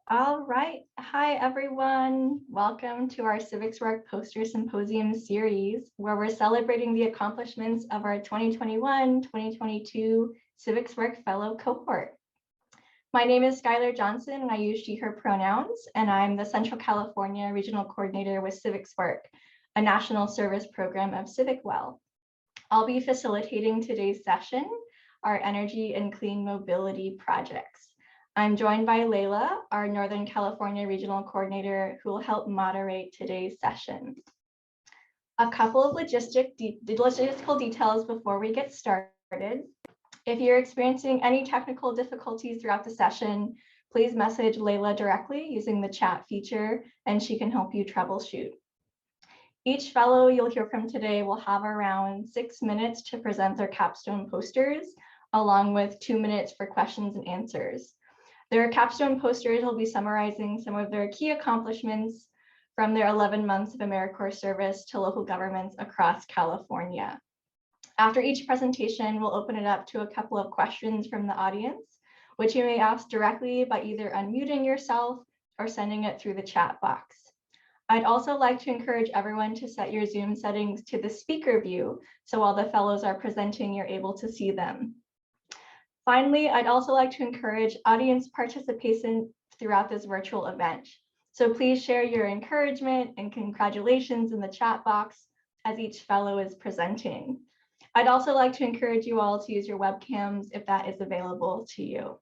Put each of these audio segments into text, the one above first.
All right. Hi, everyone. Welcome to our CivicSpark Poster Symposium series, where we're celebrating the accomplishments of our 2021-2022 CivicSpark Fellow cohort. My name is Skylar Johnson, and I use she, her pronouns, and I'm the Central California Regional Coordinator with CivicSpark, a national service program of CivicWell. I'll be facilitating today's session, our energy and clean mobility projects. I'm joined by Layla, our Northern California Regional Coordinator, who will help moderate today's session. A couple of logistical details before we get started. If you're experiencing any technical difficulties throughout the session, please message Layla directly using the chat feature, and she can help you troubleshoot. Each fellow you'll hear from today will have around 6 minutes to present their capstone posters, along with 2 minutes for questions and answers. Their capstone posters will be summarizing some of their key accomplishments from their 11 months of AmeriCorps service to local governments across California. After each presentation, we'll open it up to a couple of questions from the audience, which you may ask directly by either unmuting yourself or sending it through the chat box. I'd also like to encourage everyone to set your Zoom settings to the speaker view, so while the fellows are presenting, you're able to see them. Finally, I'd also like to encourage audience participation throughout this virtual event. So please share your encouragement and congratulations in the chat box as each fellow is presenting. I'd also like to encourage you all to use your webcams if that is available to you.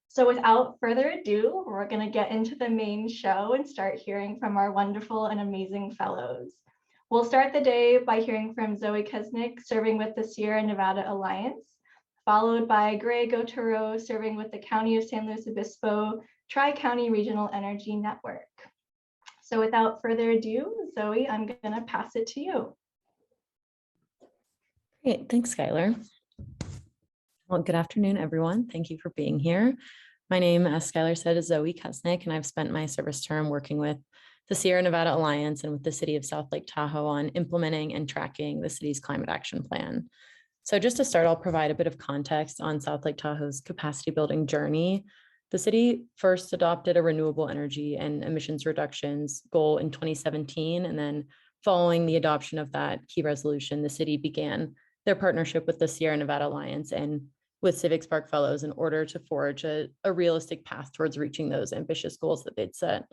So without further ado, we're going to get into the main show and start hearing from our wonderful and amazing fellows. We'll start the day by hearing from Zoe Kusnick, serving with the Sierra Nevada Alliance, followed by Gautereaux, serving with the County of San Luis Obispo Tri-County Regional Energy Network. So without further ado, Zoe, I'm going to pass it to you. Great, thanks, Skylar. Well, good afternoon, everyone. Thank you for being here. My name, as Skylar said, is Zoe Kusnick, and I've spent my service term working with the Sierra Nevada Alliance and with the city of South Lake Tahoe on implementing and tracking the city's climate action plan. So just to start, I'll provide a bit of context on South Lake Tahoe's capacity building journey. The city first adopted a renewable energy and emissions reductions goal in 2017, and then following the adoption of that key resolution, the city began their partnership with the Sierra Nevada Alliance and with CivicSpark Fellows in order to forge a realistic path towards reaching those ambitious goals that they'd set.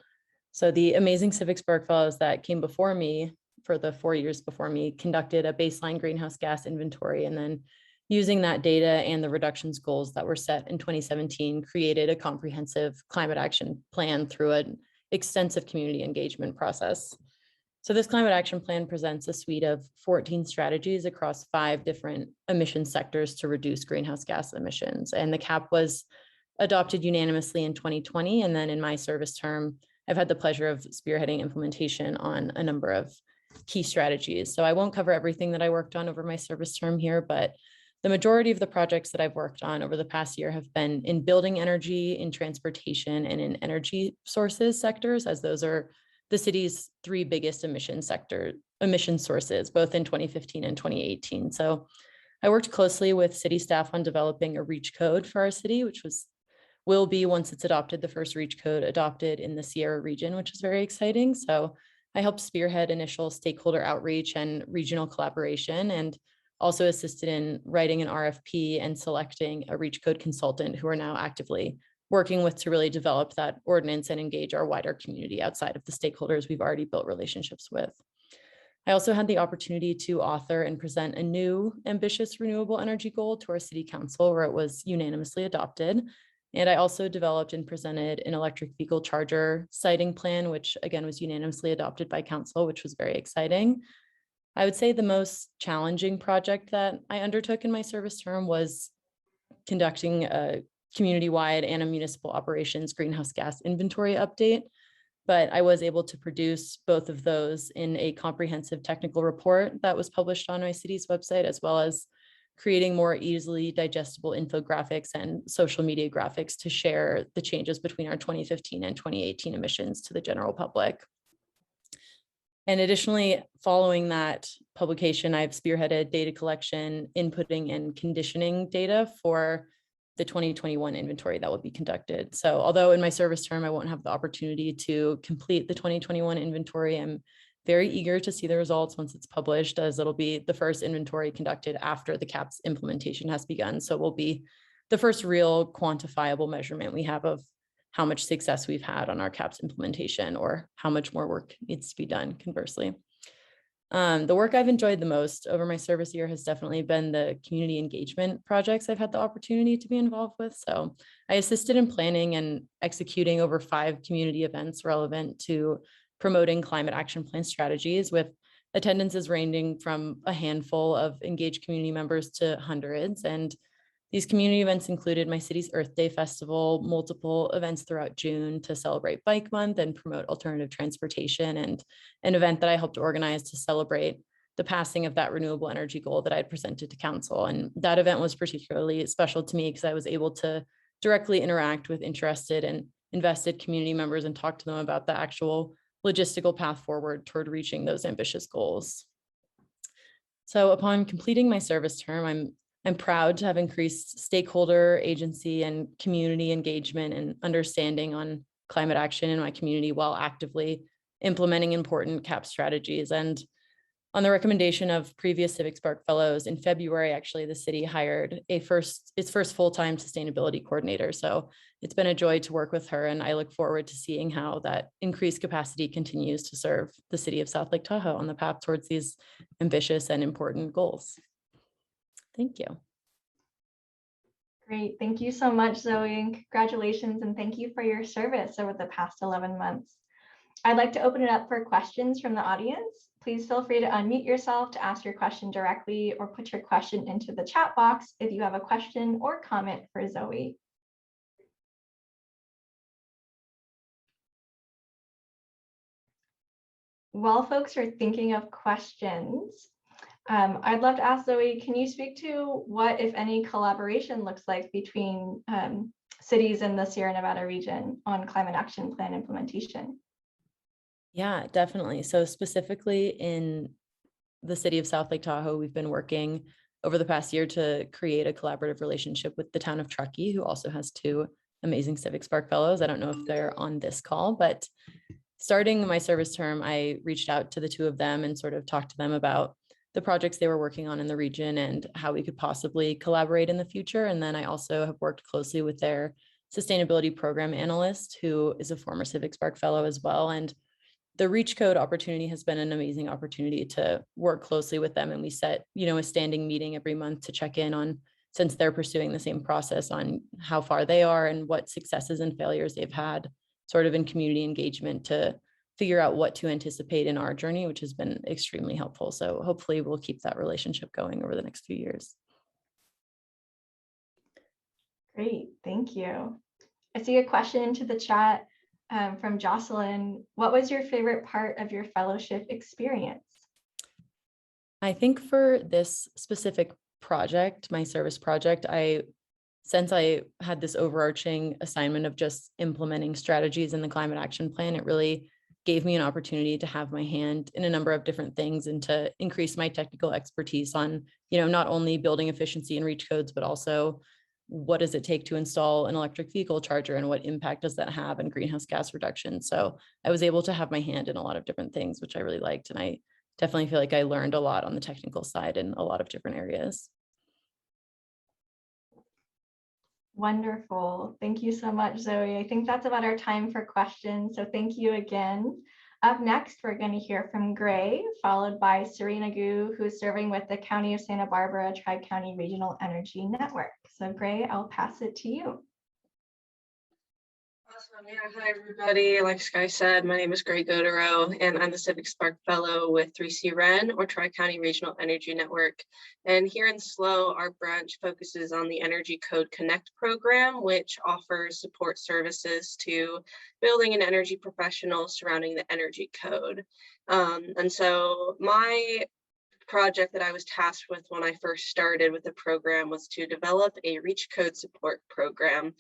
So the amazing CivicSpark Fellows that came before me, for the 4 years before me, conducted a baseline greenhouse gas inventory, and then using that data and the reductions goals that were set in 2017, created a comprehensive climate action plan through an extensive community engagement process. So this climate action plan presents a suite of 14 strategies across 5 different emission sectors to reduce greenhouse gas emissions. And the CAAP was adopted unanimously in 2020. And then in my service term, I've had the pleasure of spearheading implementation on a number of key strategies. So I won't cover everything that I worked on over my service term here, but the majority of the projects that I've worked on over the past year have been in building energy, in transportation, and in energy sources sectors, as those are the city's 3 biggest emission sources, both in 2015 and 2018. So I worked closely with city staff on developing a REACH code for our city, which will be, once it's adopted, the first REACH code adopted in the Sierra region, which is very exciting. So I helped spearhead initial stakeholder outreach and regional collaboration, and also assisted in writing an RFP and selecting a REACH code consultant who are now actively working with to really develop that ordinance and engage our wider community outside of the stakeholders we've already built relationships with. I also had the opportunity to author and present a new ambitious renewable energy goal to our city council, where it was unanimously adopted. And I also developed and presented an electric vehicle charger siting plan, which again was unanimously adopted by council, which was very exciting. I would say the most challenging project that I undertook in my service term was conducting a community-wide and a municipal operations greenhouse gas inventory update. But I was able to produce both of those in a comprehensive technical report that was published on my city's website, as well as creating more easily digestible infographics and social media graphics to share the changes between our 2015 and 2018 emissions to the general public. And additionally, following that publication, I've spearheaded data collection, inputting, and conditioning data for the 2021 inventory that will be conducted. So although in my service term, I won't have the opportunity to complete the 2021 inventory, I'm very eager to see the results once it's published, as it'll be the first inventory conducted after the CAAP's implementation has begun. So it will be the first real quantifiable measurement we have of how much success we've had on our CAAP's implementation, or how much more work needs to be done, conversely. The work I've enjoyed the most over my service year has definitely been the community engagement projects I've had the opportunity to be involved with. So I assisted in planning and executing over 5 community events relevant to promoting climate action plan strategies, with attendances ranging from a handful of engaged community members to hundreds. And these community events included my city's Earth Day Festival, multiple events throughout June to celebrate Bike Month and promote alternative transportation, and an event that I helped organize to celebrate the passing of that renewable energy goal that I had presented to council. And that event was particularly special to me because I was able to directly interact with interested and invested community members and talk to them about the actual logistical path forward toward reaching those ambitious goals. So upon completing my service term, I'm proud to have increased stakeholder agency and community engagement and understanding on climate action in my community while actively implementing important CAAP strategies. And on the recommendation of previous CivicSpark fellows, in February, actually, the city hired its first full-time sustainability coordinator. So it's been a joy to work with her, and I look forward to seeing how that increased capacity continues to serve the city of South Lake Tahoe on the path towards these ambitious and important goals. Thank you. Great. Thank you so much, Zoe, and congratulations, and thank you for your service over the past 11 months. I'd like to open it up for questions from the audience. Please feel free to unmute yourself to ask your question directly, or put your question into the chat box if you have a question or comment for Zoe. While folks are thinking of questions, I'd love to ask Zoe, can you speak to what, if any, collaboration looks like between cities in the Sierra Nevada region on climate action plan implementation? Yeah, definitely. So specifically in the city of South Lake Tahoe, we've been working over the past year to create a collaborative relationship with the town of Truckee, who also has 2 amazing CivicSpark fellows. I don't know if they're on this call, but starting my service term, I reached out to the 2 of them and sort of talked to them about the projects they were working on in the region and how we could possibly collaborate in the future. And then I also have worked closely with their sustainability program analyst, who is a former CivicSpark fellow as well. And the Reach Code opportunity has been an amazing opportunity to work closely with them. And we set, a standing meeting every month to check in on, since they're pursuing the same process, on how far they are and what successes and failures they've had sort of in community engagement, to figure out what to anticipate in our journey, which has been extremely helpful. So hopefully we'll keep that relationship going over the next few years. Great, thank you. I see a question into the chat from Jocelyn. What was your favorite part of your fellowship experience? I think for this specific project, my service project, since I had this overarching assignment of just implementing strategies in the climate action plan, it really gave me an opportunity to have my hand in a number of different things and to increase my technical expertise on, not only building efficiency and reach codes, but also what does it take to install an electric vehicle charger and what impact does that have in greenhouse gas reduction. So I was able to have my hand in a lot of different things, which I really liked. And I definitely feel like I learned a lot on the technical side in a lot of different areas. Wonderful. Thank you so much, Zoe. I think that's about our time for questions. So thank you again. Up next, we're going to hear from Gray, followed by Serena Gu, who's serving with the County of Santa Barbara Tri-County Regional Energy Network. So Gray, I'll pass it to you. Awesome. Yeah. Hi, everybody. Like Sky said, my name is Gautereaux, and I'm the CivicSpark Fellow with 3C REN, or Tri-County Regional Energy Network. And here in SLO, our branch focuses on the Energy Code Connect program, which offers support services to building and energy professionals surrounding the energy code. And so my project that I was tasked with when I first started with the program was to develop a reach code support program.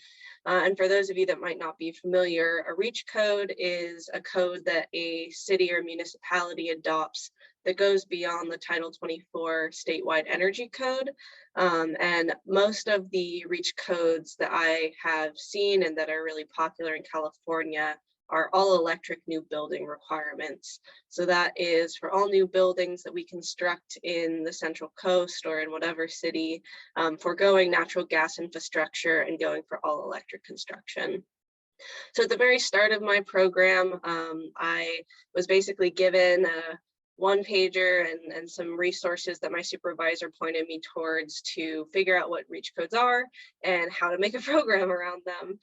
And for those of you that might not be familiar, a reach code is a code that a city or municipality adopts that goes beyond the Title 24 statewide energy code. And most of the REACH codes that I have seen and that are really popular in California are all electric new building requirements. So that is for all new buildings that we construct in the Central Coast or in whatever city, foregoing natural gas infrastructure and going for all electric construction. So at the very start of my program, I was basically given a one-pager and some resources that my supervisor pointed me towards to figure out what REACH codes are and how to make a program around them.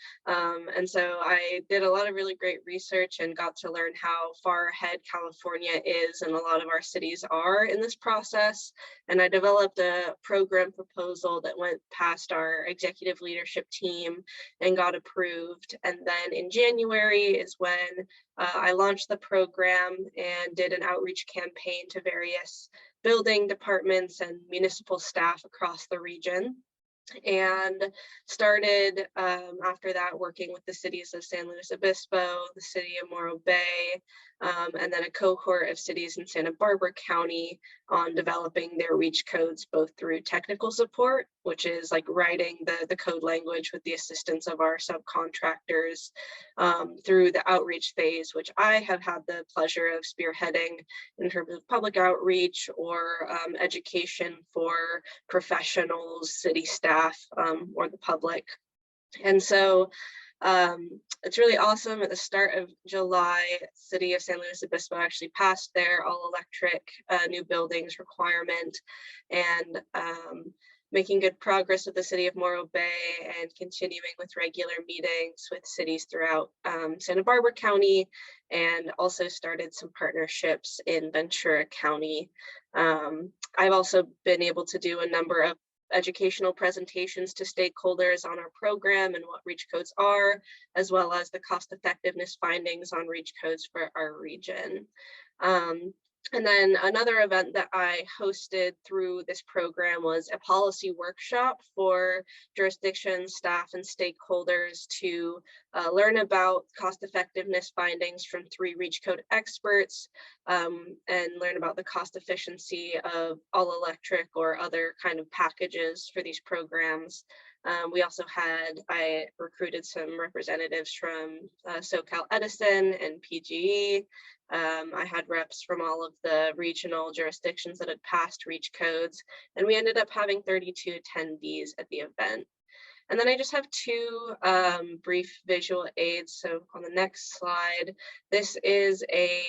And so I did a lot of really great research and got to learn how far ahead California is and a lot of our cities are in this process. And I developed a program proposal that went past our executive leadership team and got approved. And then in January is when I launched the program and did an outreach campaign to various building departments and municipal staff across the region, and started after that working with the cities of San Luis Obispo, the city of Morro Bay, and then a cohort of cities in Santa Barbara County on developing their REACH codes, both through technical support, which is like writing the code language with the assistance of our subcontractors, through the outreach phase, which I have had the pleasure of spearheading in terms of public outreach or education for professionals, city staff, or the public. And so it's really awesome. At the start of July, city of San Luis Obispo actually passed their all electric new buildings requirement, and making good progress with the city of Morro Bay and continuing with regular meetings with cities throughout Santa Barbara County, and also started some partnerships in Ventura County. I've also been able to do a number of educational presentations to stakeholders on our program and what REACH codes are, as well as the cost effectiveness findings on REACH codes for our region. And then another event that I hosted through this program was a policy workshop for jurisdictions, staff, and stakeholders to learn about cost effectiveness findings from 3 REACH code experts, and learn about the cost efficiency of all electric or other kind of packages for these programs. I recruited some representatives from SoCal Edison and PGE. I had reps from all of the regional jurisdictions that had passed REACH codes, and we ended up having 32 attendees at the event. And then I just have 2 brief visual aids. So on the next slide, this is a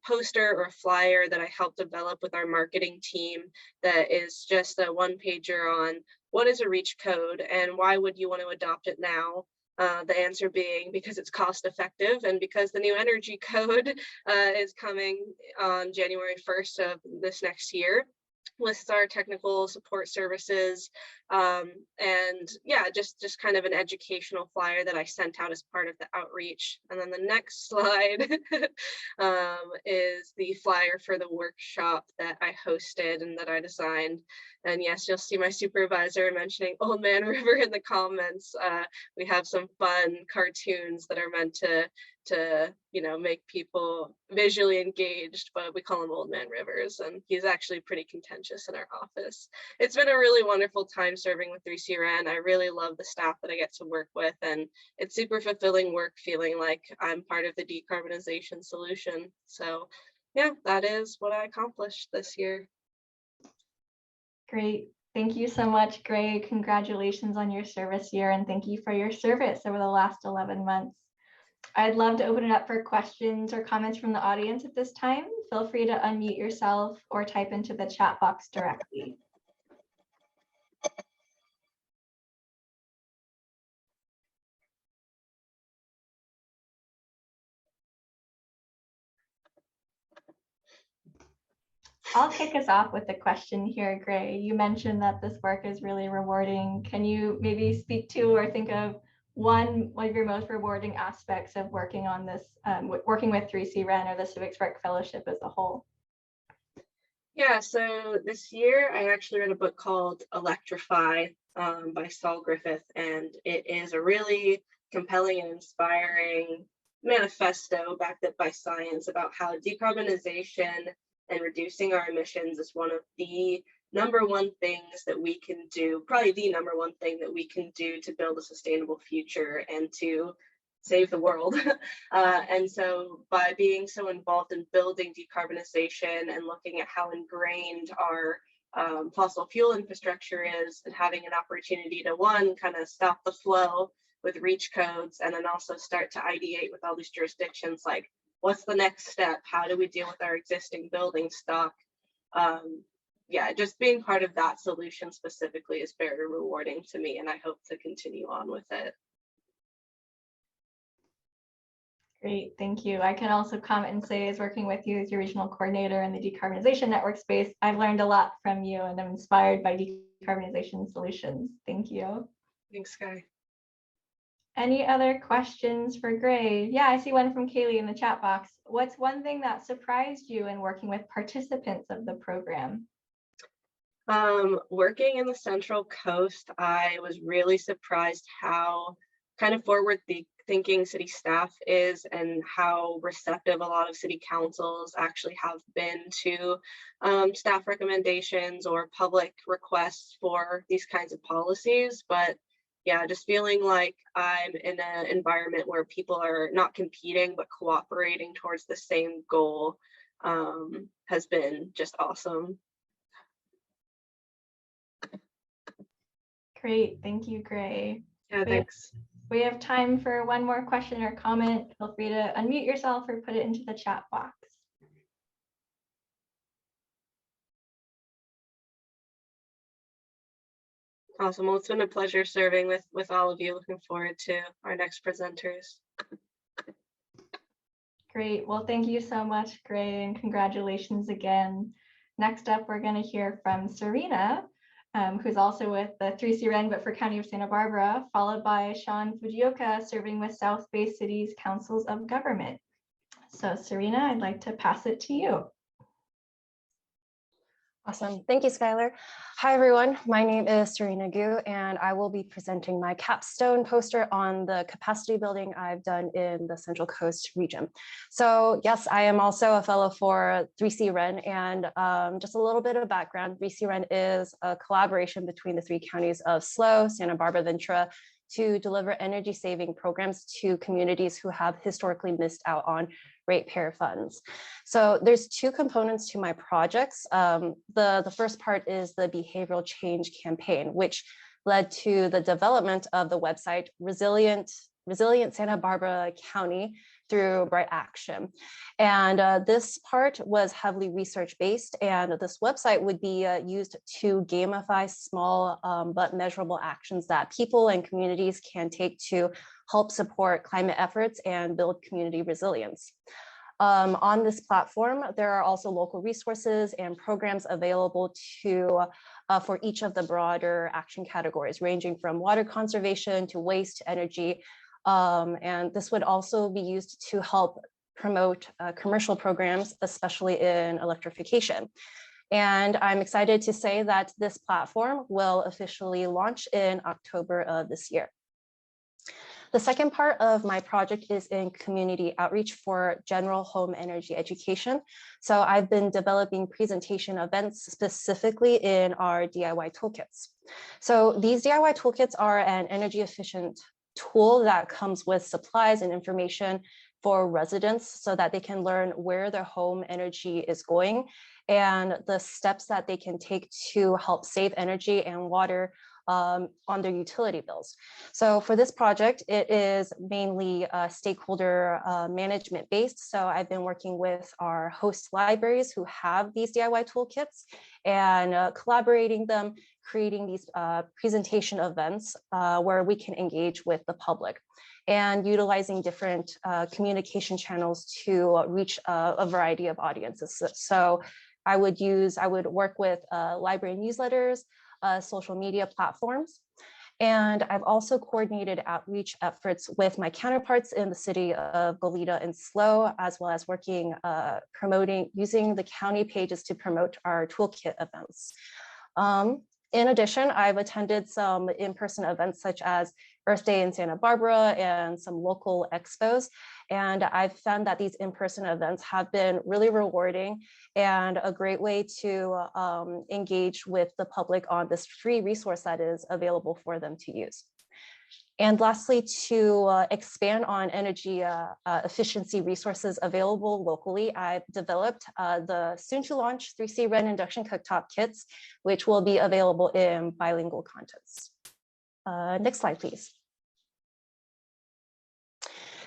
poster or flyer that I helped develop with our marketing team that is just a one-pager on what is a REACH code and why would you want to adopt it now? The answer being because it's cost effective and because the new energy code is coming on January 1st of this next year. Lists our technical support services, and yeah, just kind of an educational flyer that I sent out as part of the outreach. And then the next slide is the flyer for the workshop that I hosted and that I designed. And yes, you'll see my supervisor mentioning Old Man River in the comments. We have some fun cartoons that are meant to make people visually engaged, but we call him Old Man Rivers, and he's actually pretty contentious in our office. It's been a really wonderful time serving with 3CRN. I really love the staff that I get to work with, and it's super fulfilling work feeling like I'm part of the decarbonization solution. So yeah, that is what I accomplished this year. Great. Thank you so much, Gray. Congratulations on your service year, and thank you for your service over the last 11 months. I'd love to open it up for questions or comments from the audience at this time. Feel free to unmute yourself or type into the chat box directly. I'll kick us off with a question here, Gray. You mentioned that this work is really rewarding. Can you maybe speak to or think of one of your most rewarding aspects of working on this, working with 3CRN or the CivicSpark Fellowship as a whole? Yeah, so this year I actually read a book called Electrify by Saul Griffith, and it is a really compelling and inspiring manifesto backed up by science about how decarbonization and reducing our emissions is one of the number one things that we can do, probably the number one thing that we can do to build a sustainable future and to save the world. And so by being so involved in building decarbonization and looking at how ingrained our fossil fuel infrastructure is, and having an opportunity to one, kind of stop the flow with reach codes, and then also start to ideate with all these jurisdictions, like what's the next step? How do we deal with our existing building stock? Yeah, just being part of that solution specifically is very rewarding to me, and I hope to continue on with it. Great, thank you. I can also comment and say, as working with you as your regional coordinator in the decarbonization network space, I've learned a lot from you and I'm inspired by decarbonization solutions. Thank you. Thanks, Sky. Any other questions for Gray? Yeah, I see one from Kaylee in the chat box. What's one thing that surprised you in working with participants of the program? Working in the Central Coast, I was really surprised how kind of forward thinking city staff is and how receptive a lot of city councils actually have been to staff recommendations or public requests for these kinds of policies. But yeah, just feeling like I'm in an environment where people are not competing, but cooperating towards the same goal has been just awesome. Great, thank you, Gray. Yeah, thanks. We have time for one more question or comment. Feel free to unmute yourself or put it into the chat box. Awesome. Well, it's been a pleasure serving with all of you. Looking forward to our next presenters. Great. Well, thank you so much, Gray, and congratulations again. Next up, we're going to hear from Serena, who's also with the 3C Ren, but for County of Santa Barbara, followed by Shawn Fujioka, serving with South Bay City's Councils of Government. So Serena, I'd like to pass it to you. Awesome. Thank you, Skylar. Hi, everyone. My name is Serena Gu, and I will be presenting my capstone poster on the capacity building I've done in the Central Coast region. So yes, I am also a fellow for 3C Ren, and just a little bit of background. 3C Ren is a collaboration between the three counties of SLO, Santa Barbara, Ventura, to deliver energy saving programs to communities who have historically missed out on ratepayer funds. So there's two components to my projects. The first part is the behavioral change campaign, which led to the development of the website Resilient Santa Barbara County through Bright Action. And this part was heavily research-based, and this website would be used to gamify small but measurable actions that people and communities can take to help support climate efforts and build community resilience. On this platform, there are also local resources and programs available for each of the broader action categories, ranging from water conservation to waste to energy. And this would also be used to help promote commercial programs, especially in electrification. And I'm excited to say that this platform will officially launch in October of this year. The second part of my project is in community outreach for general home energy education. So I've been developing presentation events specifically in our DIY toolkits. So these DIY toolkits are an energy efficient tool that comes with supplies and information for residents so that they can learn where their home energy is going and the steps that they can take to help save energy and water on their utility bills. So for this project, it is mainly stakeholder management based. So I've been working with our host libraries who have these DIY toolkits and collaborating them, creating these presentation events where we can engage with the public and utilizing different communication channels to reach a variety of audiences. So I would work with library newsletters, social media platforms. And I've also coordinated outreach efforts with my counterparts in the city of Goleta and SLO, as well as working, using the county pages to promote our toolkit events. In addition, I've attended some in-person events such as Earth Day in Santa Barbara and some local expos. And I've found that these in-person events have been really rewarding and a great way to engage with the public on this free resource that is available for them to use. And lastly, to expand on energy efficiency resources available locally, I've developed the soon-to-launch 3C Ren induction cooktop kits, which will be available in bilingual contents. Next slide, please.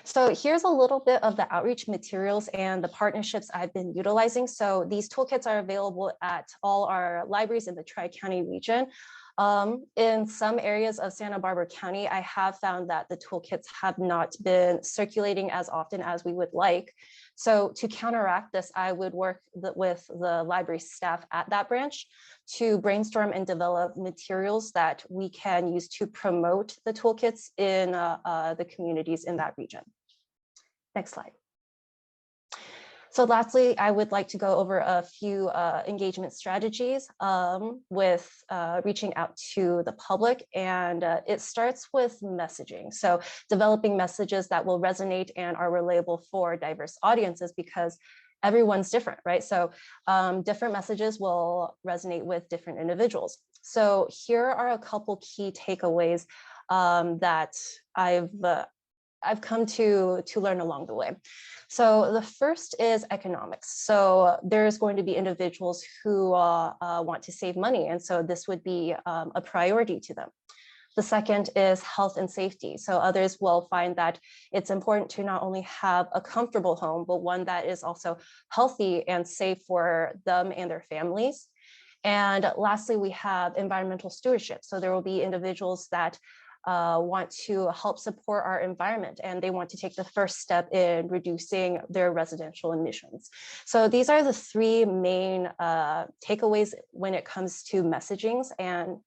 So here's a little bit of the outreach materials and the partnerships I've been utilizing. So these toolkits are available at all our libraries in the Tri-County region. In some areas of Santa Barbara County, I have found that the toolkits have not been circulating as often as we would like. So to counteract this, I would work with the library staff at that branch to brainstorm and develop materials that we can use to promote the toolkits in the communities in that region. Next slide. So lastly, I would like to go over a few engagement strategies with reaching out to the public, and it starts with messaging. So developing messages that will resonate and are relatable for diverse audiences, because everyone's different, right? So different messages will resonate with different individuals. So here are a couple key takeaways that I've come to learn along the way. So the first is economics. So there's going to be individuals who want to save money, and so this would be a priority to them. The second is health and safety. So others will find that it's important to not only have a comfortable home, but one that is also healthy and safe for them and their families. And lastly, we have environmental stewardship. So there will be individuals that want to help support our environment, and they want to take the first step in reducing their residential emissions. So these are the three main takeaways when it comes to messagings, and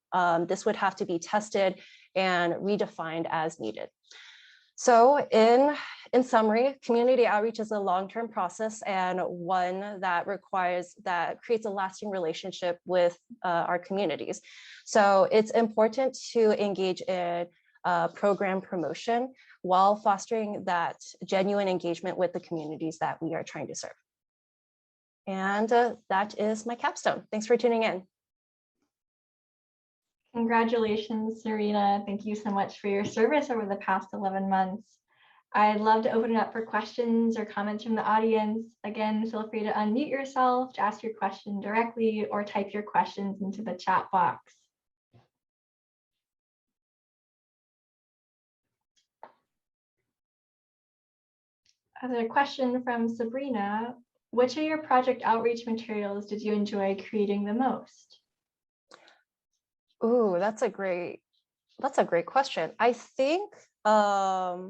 this would have to be tested and redefined as needed. So in summary, community outreach is a long-term process and one that creates a lasting relationship with our communities. So it's important to engage in program promotion while fostering that genuine engagement with the communities that we are trying to serve. And that is my capstone. Thanks for tuning in. Congratulations, Serena. Thank you so much for your service over the past 11 months. I'd love to open it up for questions or comments from the audience. Again, feel free to unmute yourself to ask your question directly or type your questions into the chat box. Another question from Sabrina. Which of your project outreach materials did you enjoy creating the most? Ooh, that's a great question. I think I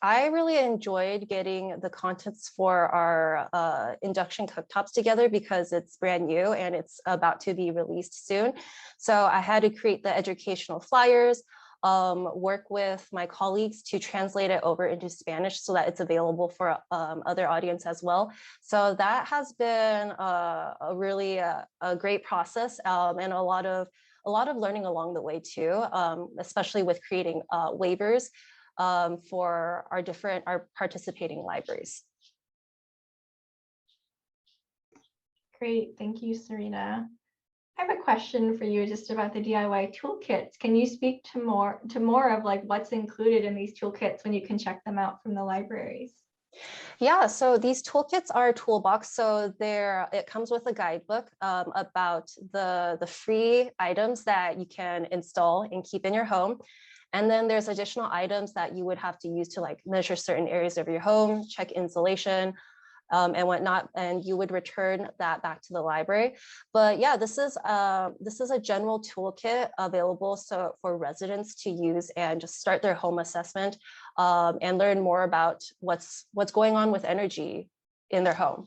really enjoyed getting the contents for our induction cooktops together because it's brand new and it's about to be released soon. So I had to create the educational flyers, work with my colleagues to translate it over into Spanish so that it's available for other audience as well. So that has been a really great process and a lot of learning along the way too, especially with creating waivers for our participating libraries. Great, thank you, Serena. I have a question for you just about the DIY toolkits. Can you speak to more of like what's included in these toolkits when you can check them out from the libraries? Yeah, so these toolkits are a toolbox. So it comes with a guidebook about the free items that you can install and keep in your home. And then there's additional items that you would have to use to like measure certain areas of your home, check insulation, and whatnot, and you would return that back to the library. But yeah, this is a general toolkit available for residents to use and just start their home assessment and learn more about what's going on with energy in their home.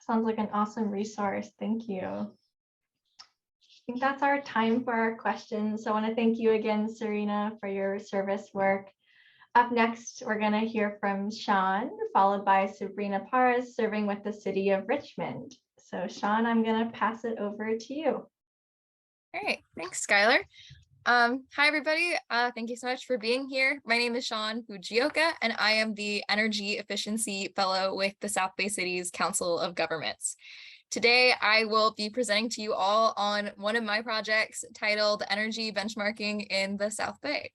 Sounds like an awesome resource. Thank you. I think that's our time for our questions. So I want to thank you again, Serena, for your service work. Up next, we're going to hear from Shawn, followed by Sabrina Paras, serving with the city of Richmond. So Shawn, I'm going to pass it over to you. All right, thanks, Skylar. Hi, everybody. Thank you so much for being here. My name is Shawn Fujioka, and I am the Energy Efficiency Fellow with the South Bay City's Council of Governments. Today, I will be presenting to you all on one of my projects titled Energy Benchmarking in the South Bay.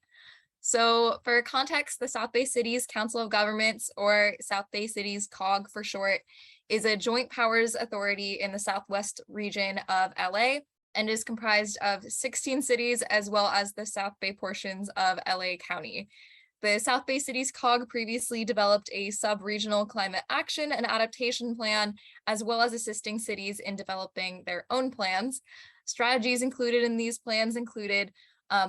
So for context, the South Bay City's Council of Governments, or South Bay City's COG for short, is a joint powers authority in the Southwest region of LA and is comprised of 16 cities as well as the South Bay portions of LA County. The South Bay City's COG previously developed a sub-regional climate action and adaptation plan, as well as assisting cities in developing their own plans. Strategies included in these plans included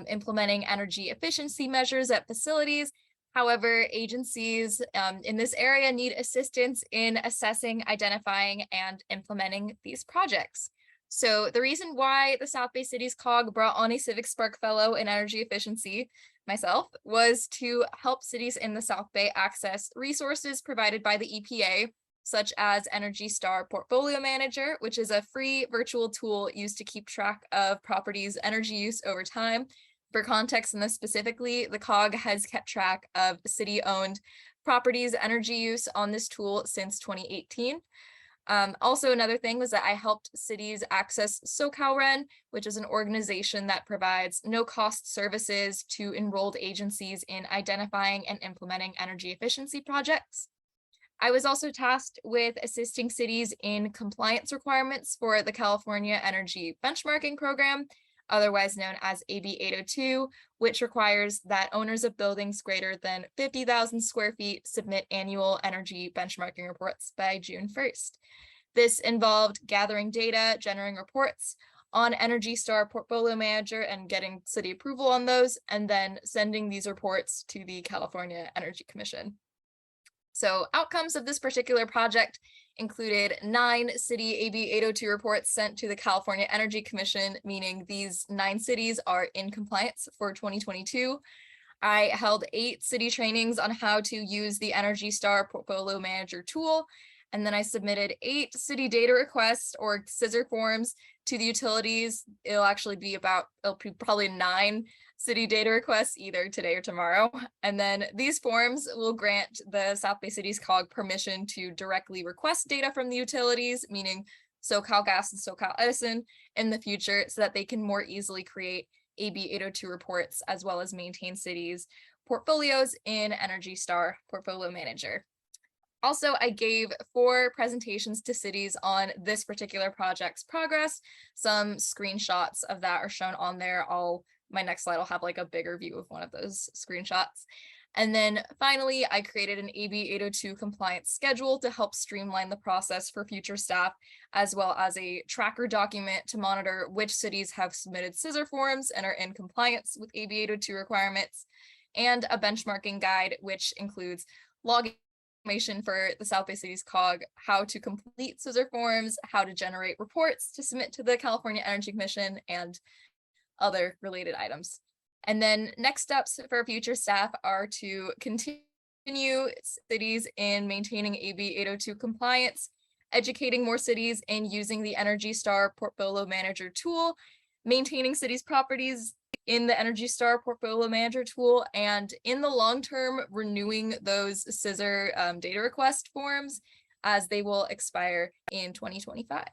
implementing energy efficiency measures at facilities. However, agencies in this area need assistance in assessing, identifying, and implementing these projects. So the reason why the South Bay City's COG brought on a CivicSpark Fellow in energy efficiency, myself, was to help cities in the South Bay access resources provided by the EPA, such as Energy Star Portfolio Manager, which is a free virtual tool used to keep track of properties' energy use over time. For context in this specifically, the COG has kept track of city-owned properties' energy use on this tool since 2018. Also, another thing was that I helped cities access SoCalRen, which is an organization that provides no-cost services to enrolled agencies in identifying and implementing energy efficiency projects. I was also tasked with assisting cities in compliance requirements for the California Energy Benchmarking Program, otherwise known as AB 802, which requires that owners of buildings greater than 50,000 square feet submit annual energy benchmarking reports by June 1st. This involved gathering data, generating reports on Energy Star Portfolio Manager and getting city approval on those, and then sending these reports to the California Energy Commission. So outcomes of this particular project included 9 city AB 802 reports sent to the California Energy Commission, meaning these 9 cities are in compliance for 2022. I held 8 city trainings on how to use the Energy Star Portfolio Manager tool, and then I submitted 8 city data requests or scissor forms to the utilities. It'll be probably 9 city data requests either today or tomorrow. And then these forms will grant the South Bay City's COG permission to directly request data from the utilities, meaning SoCal Gas and SoCal Edison, in the future, so that they can more easily create AB 802 reports as well as maintain cities' portfolios in Energy Star Portfolio Manager. Also, I gave 4 presentations to cities on this particular project's progress. Some screenshots of that are shown on there. My next slide will have like a bigger view of one of those screenshots. And then finally, I created an AB 802 compliance schedule to help streamline the process for future staff, as well as a tracker document to monitor which cities have submitted scissor forms and are in compliance with AB 802 requirements, and a benchmarking guide, which includes logging information for the South Bay City's COG, how to complete scissor forms, how to generate reports to submit to the California Energy Commission, and other related items. And then next steps for future staff are to continue cities in maintaining AB 802 compliance, educating more cities in using the Energy Star Portfolio Manager tool, maintaining cities' properties in the Energy Star Portfolio Manager tool, and in the long term, renewing those scissor data request forms as they will expire in 2025.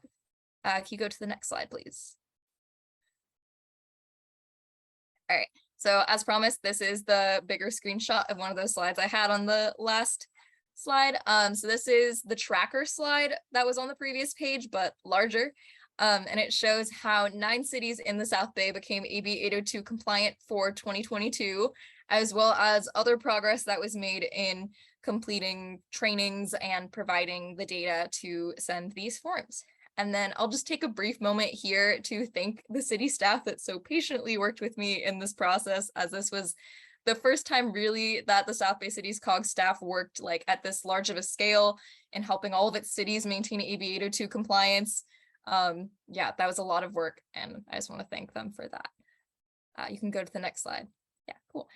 Can you go to the next slide, please? All right, so as promised, this is the bigger screenshot of one of those slides I had on the last slide. So this is the tracker slide that was on the previous page, but larger. And it shows how 9 cities in the South Bay became AB 802 compliant for 2022, as well as other progress that was made in completing trainings and providing the data to send these forms. And then I'll just take a brief moment here to thank the city staff that so patiently worked with me in this process, as this was the first time really that the South Bay City's COG staff worked like at this large of a scale in helping all of its cities maintain AB 802 compliance. Yeah, that was a lot of work, and I just want to thank them for that. You can go to the next slide. Yeah, cool.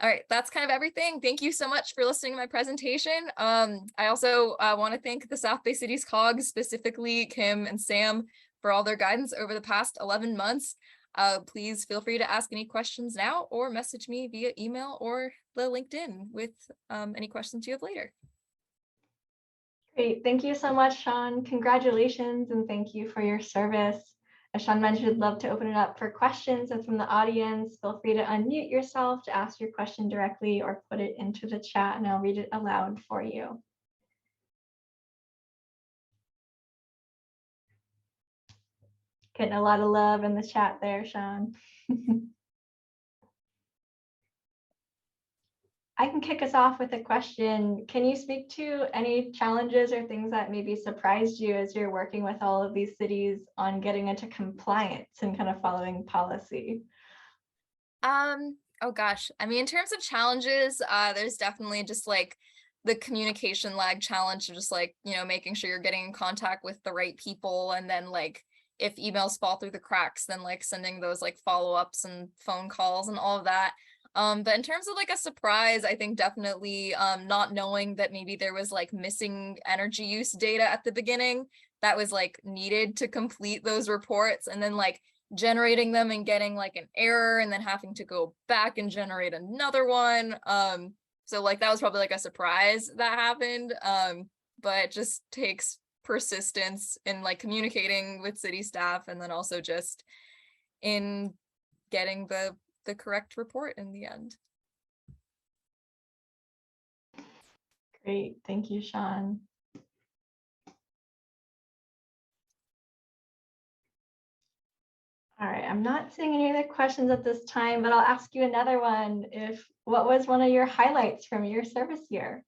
All right, that's kind of everything. Thank you so much for listening to my presentation. I also want to thank the South Bay City's COG, specifically Kim and Sam, for all their guidance over the past 11 months. please feel free to ask any questions now or message me via email or the LinkedIn with any questions you have later. Great. Thank you so much, Shawn. Congratulations and thank you for your service. As Shawn mentioned, I'd love to open it up for questions, and from the audience, feel free to unmute yourself to ask your question directly or put it into the chat and I'll read it aloud for you. Getting a lot of love in the chat there, Shawn. I can kick us off with a question. Can you speak to any challenges or things that maybe surprised you as you're working with all of these cities on getting into compliance and kind of following policy? Oh gosh, I mean, in terms of challenges, there's definitely just like the communication lag challenge of just like, you know, making sure you're getting in contact with the right people, and then like if emails fall through the cracks, then like sending those like follow-ups and phone calls and all of that. But in terms of like a surprise, I think definitely not knowing that maybe there was like missing energy use data at the beginning that was like needed to complete those reports, and then like generating them and getting like an error and then having to go back and generate another one. So like that was probably like a surprise that happened. But it just takes persistence in like communicating with city staff, and then also just in getting the correct report in the end. Great, thank you, Shawn. All right, I'm not seeing any other questions at this time, but I'll ask you another one. What was one of your highlights from your service year?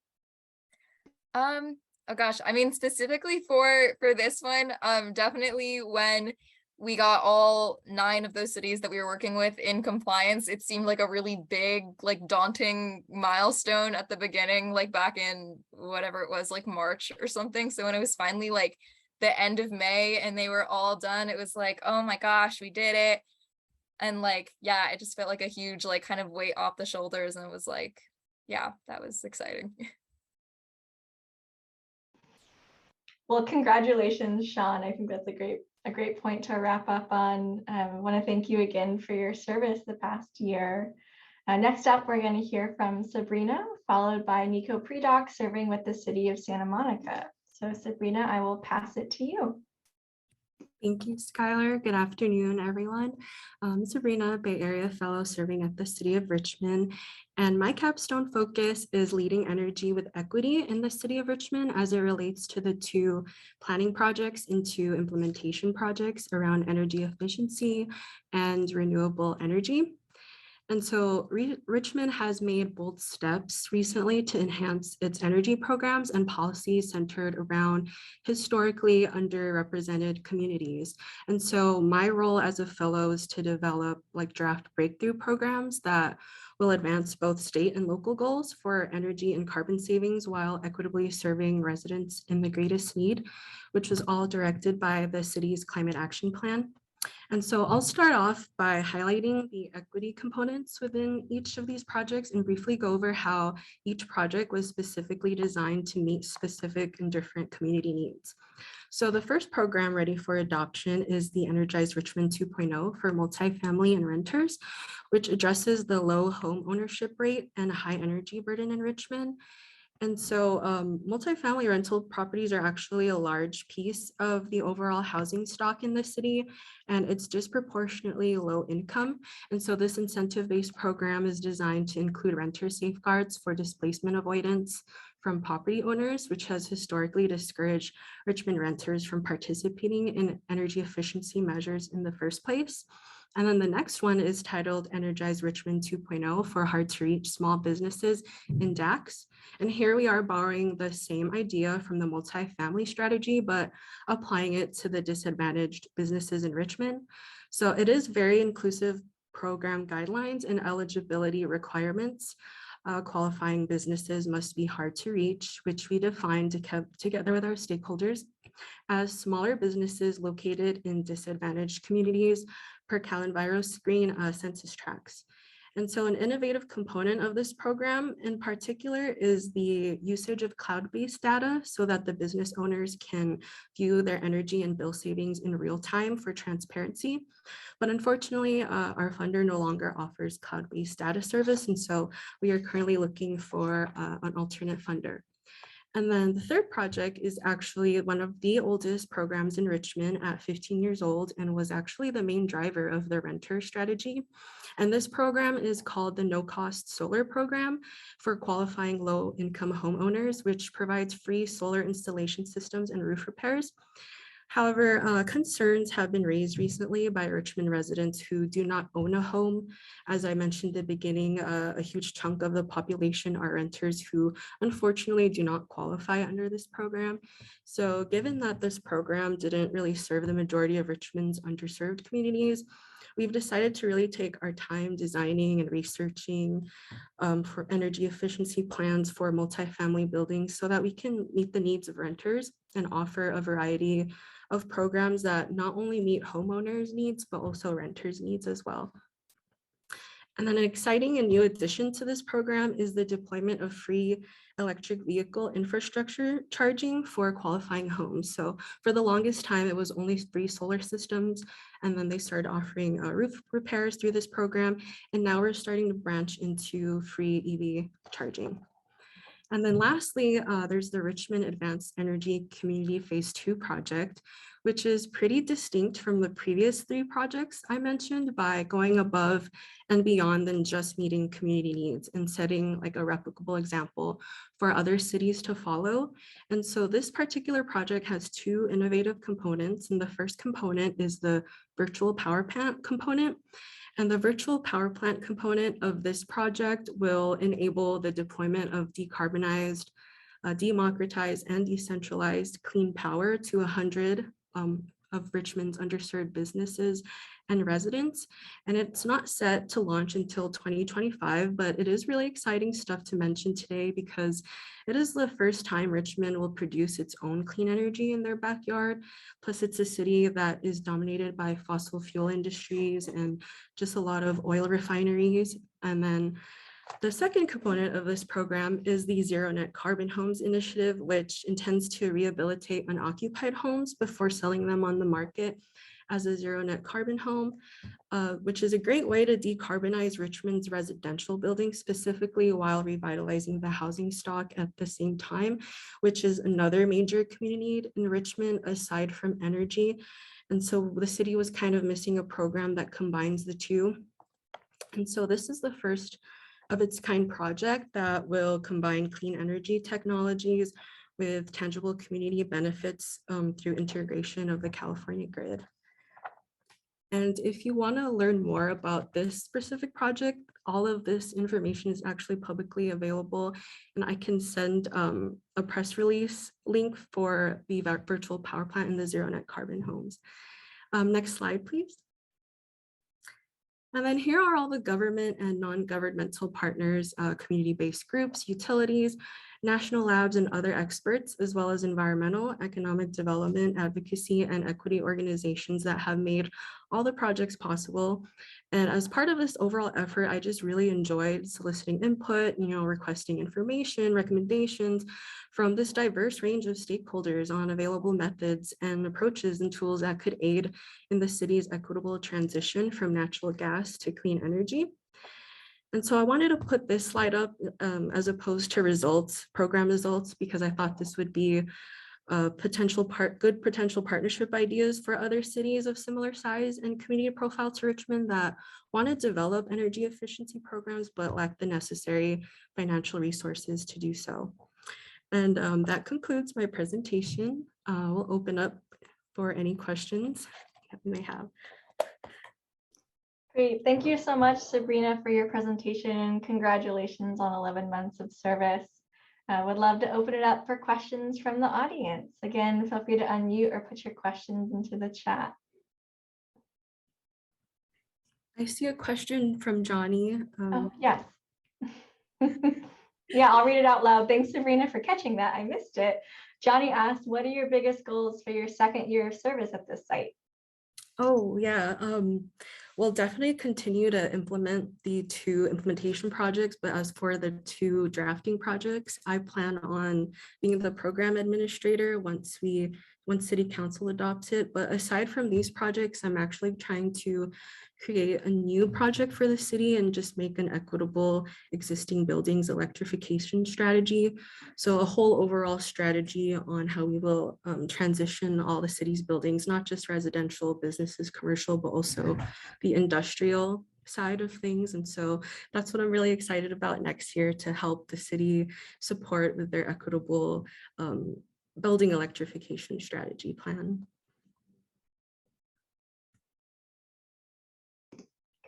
Oh gosh, I mean, specifically for this one, definitely when we got all 9 of those cities that we were working with in compliance, it seemed like a really big, like daunting milestone at the beginning, like back in whatever it was, like March or something. So when it was finally like the end of May and they were all done, it was like, oh my gosh, we did it. And like, yeah, it just felt like a huge, like kind of weight off the shoulders. And it was like, yeah, that was exciting. Well, congratulations, Shawn. I think that's a great point to wrap up on. I want to thank you again for your service the past year. Next up, we're going to hear from Sabrina, followed by Nico Predock, serving with the city of Santa Monica. So Sabrina, I will pass it to you. Thank you, Skylar. Good afternoon, everyone. Sabrina, Bay Area Fellow serving at the City of Richmond, and my capstone focus is leading energy with equity in the City of Richmond as it relates to the 2 planning projects into implementation projects around energy efficiency and renewable energy. And so Richmond has made bold steps recently to enhance its energy programs and policies centered around historically underrepresented communities. And so my role as a fellow is to develop like draft breakthrough programs that will advance both state and local goals for energy and carbon savings while equitably serving residents in the greatest need, which was all directed by the city's climate action plan. And so I'll start off by highlighting the equity components within each of these projects and briefly go over how each project was specifically designed to meet specific and different community needs. So the first program ready for adoption is the Energize Richmond 2.0 for multifamily and renters, which addresses the low home ownership rate and high energy burden in Richmond. And so multifamily rental properties are actually a large piece of the overall housing stock in the city, and it's disproportionately low income. And so this incentive-based program is designed to include renter safeguards for displacement avoidance from property owners, which has historically discouraged Richmond renters from participating in energy efficiency measures in the first place. And then the next one is titled Energize Richmond 2.0 for hard to reach small businesses in DACs. And here we are borrowing the same idea from the multifamily strategy, but applying it to the disadvantaged businesses in Richmond. So it is very inclusive program guidelines and eligibility requirements. Qualifying businesses must be hard to reach, which we defined together with our stakeholders as smaller businesses located in disadvantaged communities per Calenviro screen census tracts. And so an innovative component of this program in particular is the usage of cloud-based data so that the business owners can view their energy and bill savings in real time for transparency. But unfortunately, our funder no longer offers cloud-based data service. And so we are currently looking for an alternate funder. And then the third project is actually one of the oldest programs in Richmond at 15 years old and was actually the main driver of the renter strategy. And this program is called the No Cost Solar Program for qualifying low-income homeowners, which provides free solar installation systems and roof repairs. However, concerns have been raised recently by Richmond residents who do not own a home. As I mentioned at the beginning, a huge chunk of the population are renters who unfortunately do not qualify under this program. So given that this program didn't really serve the majority of Richmond's underserved communities, we've decided to really take our time designing and researching for energy efficiency plans for multifamily buildings so that we can meet the needs of renters and offer a variety of programs that not only meet homeowners' needs, but also renters' needs as well. And then an exciting and new addition to this program is the deployment of free electric vehicle infrastructure charging for qualifying homes. So for the longest time, it was only free solar systems, and then they started offering roof repairs through this program. And now we're starting to branch into free EV charging. And then lastly, there's the Richmond Advanced Energy Community Phase 2 project, which is pretty distinct from the previous 3 projects I mentioned by going above and beyond than just meeting community needs and setting like a replicable example for other cities to follow. And so this particular project has 2 innovative components. And the first component is the virtual power plant component. And the virtual power plant component of this project will enable the deployment of decarbonized, democratized, and decentralized clean power to 100 of Richmond's underserved businesses and residents. And it's not set to launch until 2025, but it is really exciting stuff to mention today because it is the first time Richmond will produce its own clean energy in their backyard. Plus it's a city that is dominated by fossil fuel industries and just a lot of oil refineries. And then the second component of this program is the Zero Net Carbon Homes Initiative, which intends to rehabilitate unoccupied homes before selling them on the market as a zero net carbon home, which is a great way to decarbonize Richmond's residential buildings, specifically while revitalizing the housing stock at the same time, which is another major community need in Richmond aside from energy. And so the city was kind of missing a program that combines the two. And so this is the first of its kind project that will combine clean energy technologies with tangible community benefits through integration of the California grid. And if you want to learn more about this specific project, all of this information is actually publicly available, and I can send a press release link for the virtual power plant and the zero net carbon homes. Next slide, please. And then here are all the government and non-governmental partners, community-based groups, utilities, national labs, and other experts, as well as environmental, economic development, advocacy, and equity organizations that have made all the projects possible. And as part of this overall effort, I just really enjoyed soliciting input, requesting information, recommendations from this diverse range of stakeholders on available methods and approaches and tools that could aid in the city's equitable transition from natural gas to clean energy. And so I wanted to put this slide up as opposed to results, program results, because I thought this would be good potential partnership ideas for other cities of similar size and community profile to Richmond that want to develop energy efficiency programs, but lack the necessary financial resources to do so. And that concludes my presentation. We'll open up for any questions you may have. Great. Thank you so much, Sabrina, for your presentation. Congratulations on 11 months of service. I would love to open it up for questions from the audience. Again, feel free to unmute or put your questions into the chat. I see a question from Johnny. Oh, yes. Yeah, I'll read it out loud. Thanks, Sabrina, for catching that. I missed it. Johnny asked, what are your biggest goals for your second year of service at this site? Oh, yeah. we'll definitely continue to implement the 2 implementation projects, but as for the 2 drafting projects, I plan on being the program administrator once City Council adopts it. But aside from these projects, I'm actually trying to create a new project for the city and just make an equitable existing buildings electrification strategy. So a whole overall strategy on how we will transition all the city's buildings, not just residential, businesses, commercial, but also the industrial side of things. And so that's what I'm really excited about next year, to help the city support with their equitable building electrification strategy plan.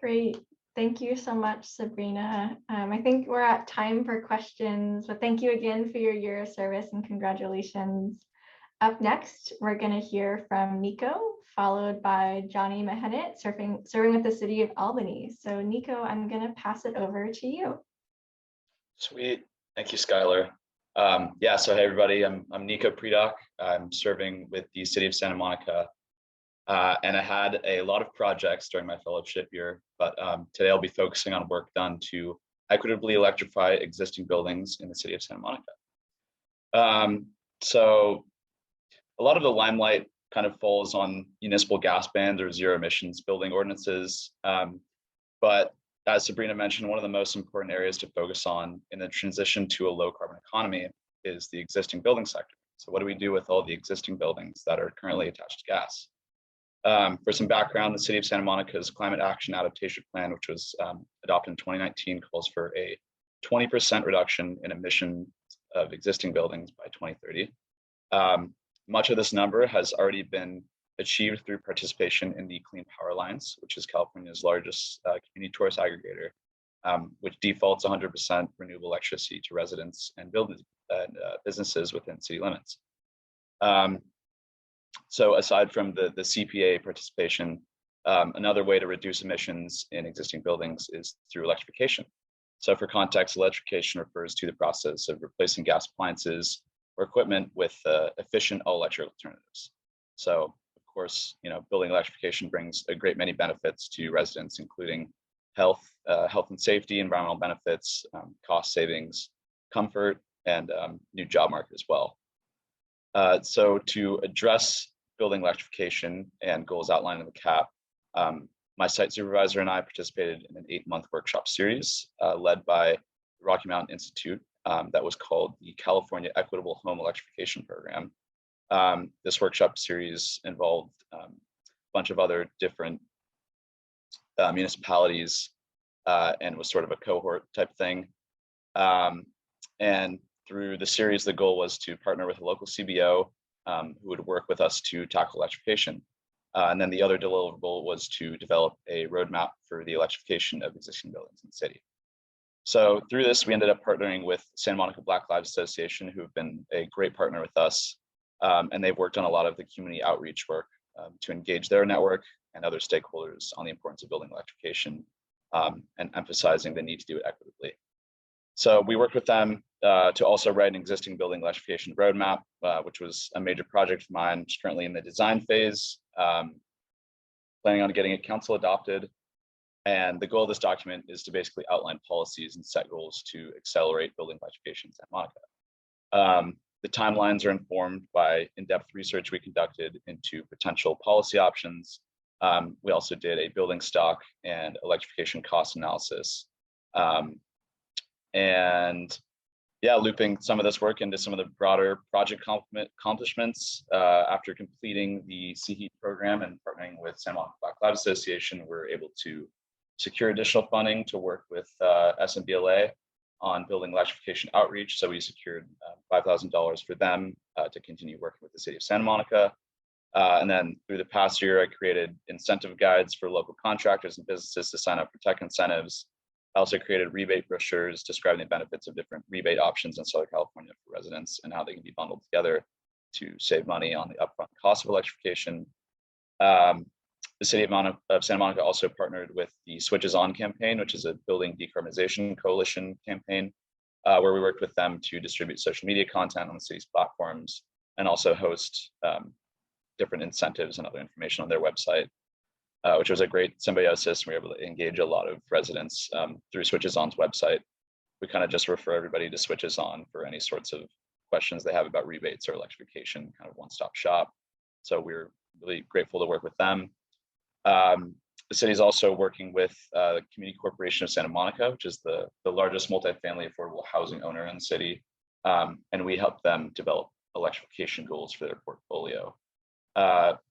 Great. Thank you so much, Sabrina. I think we're at time for questions, but thank you again for your year of service and congratulations. Up next, we're going to hear from Nico, followed by Johnny Menhennet, serving with the city of Albany. So Nico, I'm going to pass it over to you. Sweet. Thank you, Skylar. Yeah, so hey, everybody, I'm Nico Predock. I'm serving with the city of Santa Monica. And I had a lot of projects during my fellowship year, but today I'll be focusing on work done to equitably electrify existing buildings in the city of Santa Monica. So a lot of the limelight kind of falls on municipal gas bans or zero emissions building ordinances. But as Sabrina mentioned, one of the most important areas to focus on in the transition to a low carbon economy is the existing building sector. So what do we do with all the existing buildings that are currently attached to gas? For some background, the city of Santa Monica's Climate Action Adaptation Plan, which was adopted in 2019, calls for a 20% reduction in emissions of existing buildings by 2030. Much of this number has already been achieved through participation in the Clean Power Alliance, which is California's largest community tourist aggregator, which defaults 100% renewable electricity to residents and businesses within city limits. So aside from the CPA participation, another way to reduce emissions in existing buildings is through electrification. So for context, electrification refers to the process of replacing gas appliances or equipment with efficient all-electric alternatives. So of course, building electrification brings a great many benefits to residents, including health and safety, environmental benefits, cost savings, comfort, and new job market as well. So to address building electrification and goals outlined in the CAAP, my site supervisor and I participated in an 8-month workshop series led by the Rocky Mountain Institute that was called the California Equitable Home Electrification Program. This workshop series involved a bunch of other different municipalities and was sort of a cohort type thing. And through the series, the goal was to partner with a local CBO who would work with us to tackle electrification. And then the other deliverable was to develop a roadmap for the electrification of existing buildings in the city. So through this, we ended up partnering with Santa Monica Black Lives Association, who have been a great partner with us. And they've worked on a lot of the community outreach work to engage their network and other stakeholders on the importance of building electrification and emphasizing the need to do it equitably. So we worked with them to also write an existing building electrification roadmap, which was a major project of mine. It's currently in the design phase, planning on getting it council adopted. And the goal of this document is to basically outline policies and set goals to accelerate building electrification in Santa Monica. The timelines are informed by in-depth research we conducted into potential policy options. We also did a building stock and electrification cost analysis. And yeah, looping some of this work into some of the broader project accomplishments. After completing the CHEAT program and partnering with Santa Monica Black Lives Association, we're able to secure additional funding to work with SMBLA on building electrification outreach. So we secured $5,000 for them to continue working with the city of Santa Monica. And then through the past year, I created incentive guides for local contractors and businesses to sign up for tech incentives. I also created rebate brochures describing the benefits of different rebate options in Southern California for residents and how they can be bundled together to save money on the upfront cost of electrification. The city of Santa Monica also partnered with the Switches On campaign, which is a building decarbonization coalition campaign, where we worked with them to distribute social media content on the city's platforms and also host different incentives and other information on their website. which was a great symbiosis. We were able to engage a lot of residents through Switches On's website. We kind of just refer everybody to Switches On for any sorts of questions they have about rebates or electrification, kind of one-stop shop. So we're really grateful to work with them. The city is also working with the Community Corporation of Santa Monica, which is the largest multifamily affordable housing owner in the city. And we help them develop electrification goals for their portfolio.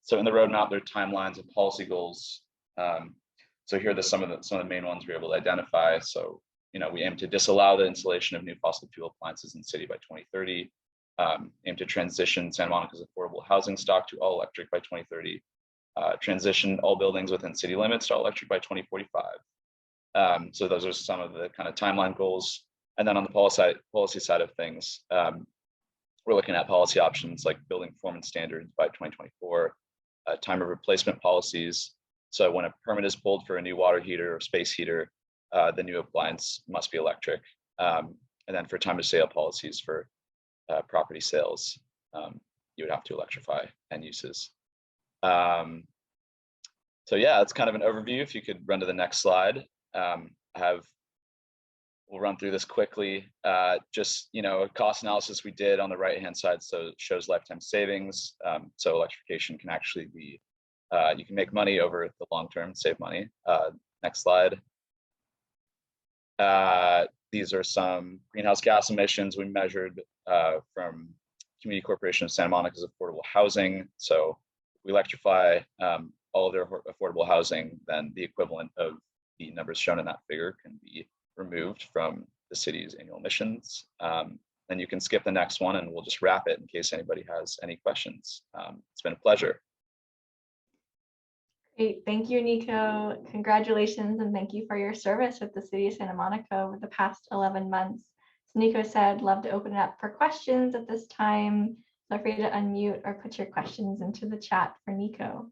So in the roadmap, there are timelines and policy goals. So here are some of the main ones we were able to identify. So, we aim to disallow the installation of new fossil fuel appliances in the city by 2030. Aim to transition Santa Monica's affordable housing stock to all electric by 2030. Transition all buildings within city limits to all electric by 2045. So those are some of the kind of timeline goals. And then on the policy side of things, we're looking at policy options like building performance standards by 2024, time of replacement policies. So when a permit is pulled for a new water heater or space heater, the new appliance must be electric. And then for time of sale policies for property sales, you would have to electrify end uses. So yeah, that's kind of an overview. If you could run to the next slide. We'll run through this quickly. Just, a cost analysis we did on the right-hand side, so it shows lifetime savings. So electrification can actually be, you can make money over the long term, save money. Next slide. These are some greenhouse gas emissions we measured from Community Corporation of Santa Monica's affordable housing. So if we electrify all of their affordable housing, then the equivalent of the numbers shown in that figure can be removed from the city's annual emissions. Then you can skip the next one and we'll just wrap it in case anybody has any questions. It's been a pleasure. Great, thank you, Nico. Congratulations and thank you for your service with the city of Santa Monica over the past 11 months. As Nico said, love to open it up for questions at this time. Feel free to unmute or put your questions into the chat for Nico.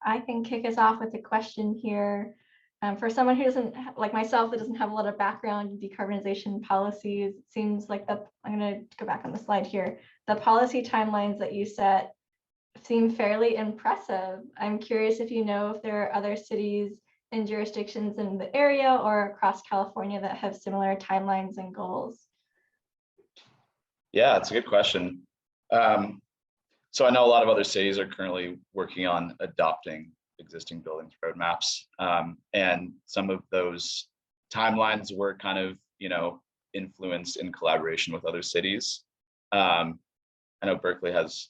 I can kick us off with a question here. For someone who doesn't, like myself, that doesn't have a lot of background in decarbonization policies, it seems like I'm going to go back on the slide here. The policy timelines that you set seem fairly impressive. I'm curious if you know if there are other cities and jurisdictions in the area or across California that have similar timelines and goals. Yeah, it's a good question. So I know a lot of other cities are currently working on adopting existing buildings roadmaps, and some of those timelines were kind of, influenced in collaboration with other cities. I know Berkeley has,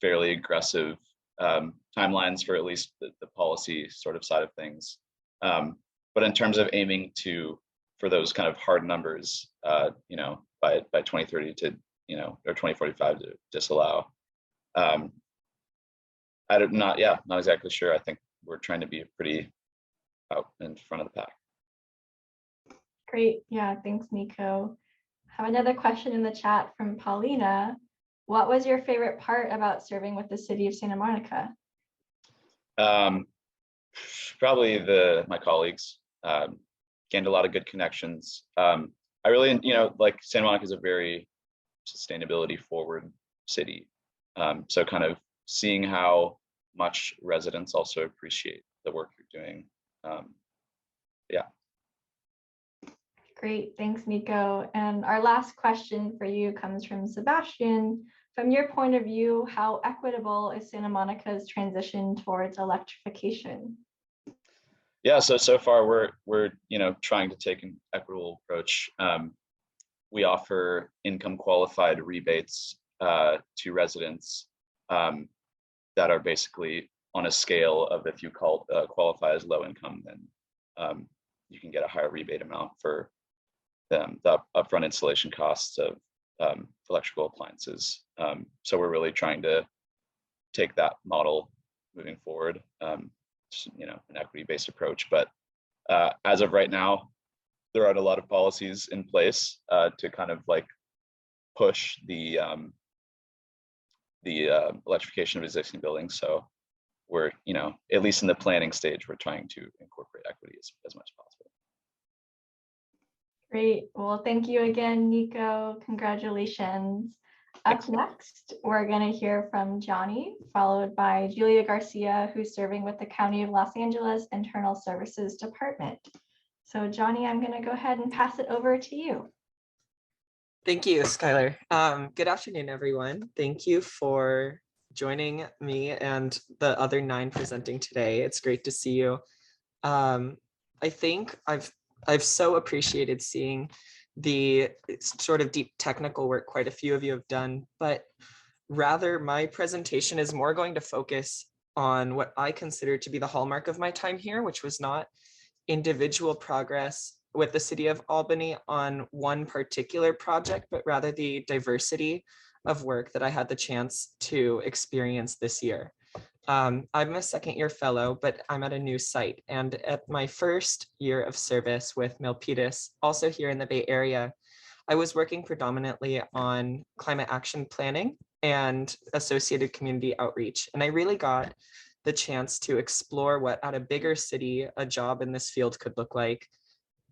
fairly aggressive timelines for at least the policy sort of side of things. But in terms of aiming for those kind of hard numbers, by 2030 to, or 2045 to disallow. Not exactly sure. I think we're trying to be pretty out in front of the pack. Great. Yeah, thanks, Nico. I have another question in the chat from Paulina. What was your favorite part about serving with the city of Santa Monica? Probably my colleagues. Gained a lot of good connections. I really, like Santa Monica is a very sustainability forward city. So kind of seeing how much residents also appreciate the work you're doing. Yeah. Great, thanks, Nico. And our last question for you comes from Sebastian. From your point of view, how equitable is Santa Monica's transition towards electrification? Yeah, so far we're trying to take an equitable approach. We offer income qualified rebates to residents that are basically on a scale of, if you qualify as low income, then you can get a higher rebate amount for the upfront installation costs of electrical appliances. So we're really trying to take that model moving forward, an equity-based approach. But as of right now, there aren't a lot of policies in place to kind of like push the electrification of existing buildings. So we're, at least in the planning stage, we're trying to incorporate equity as much as possible. Great. Well, thank you again, Nico. Congratulations. Up next, we're going to hear from Johnny, followed by Julia Garcia, who's serving with the County of Los Angeles Internal Services Department. So Johnny, I'm going to go ahead and pass it over to you. Thank you, Skylar. Good afternoon, everyone. Thank you for joining me and the other 9 presenting today. It's great to see you. I think I've so appreciated seeing the sort of deep technical work quite a few of you have done, but rather my presentation is more going to focus on what I consider to be the hallmark of my time here, which was not individual progress with the city of Albany on one particular project, but rather the diversity of work that I had the chance to experience this year. I'm a second-year fellow, but I'm at a new site. And at my first year of service with Milpitas, also here in the Bay Area, I was working predominantly on climate action planning and associated community outreach. And I really got the chance to explore what at a bigger city, a job in this field could look like,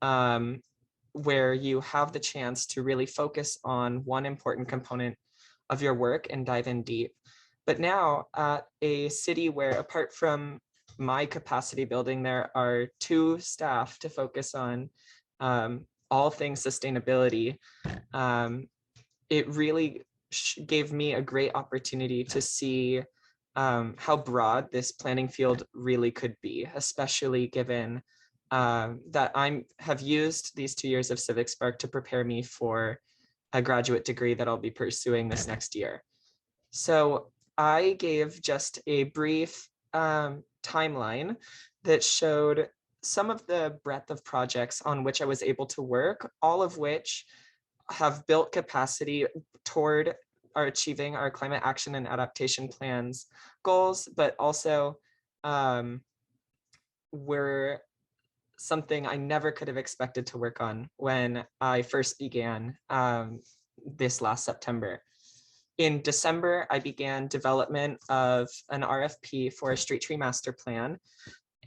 where you have the chance to really focus on one important component of your work and dive in deep. But now at a city where, apart from my capacity building, there are 2 staff to focus on all things sustainability, it really gave me a great opportunity to see how broad this planning field really could be, especially given that I have used these 2 years of CivicSpark to prepare me for a graduate degree that I'll be pursuing this next year. So I gave just a brief timeline that showed some of the breadth of projects on which I was able to work, all of which have built capacity toward our achieving our climate action and adaptation plans goals, but also were something I never could have expected to work on when I first began this last September. In December, I began development of an RFP for a street tree master plan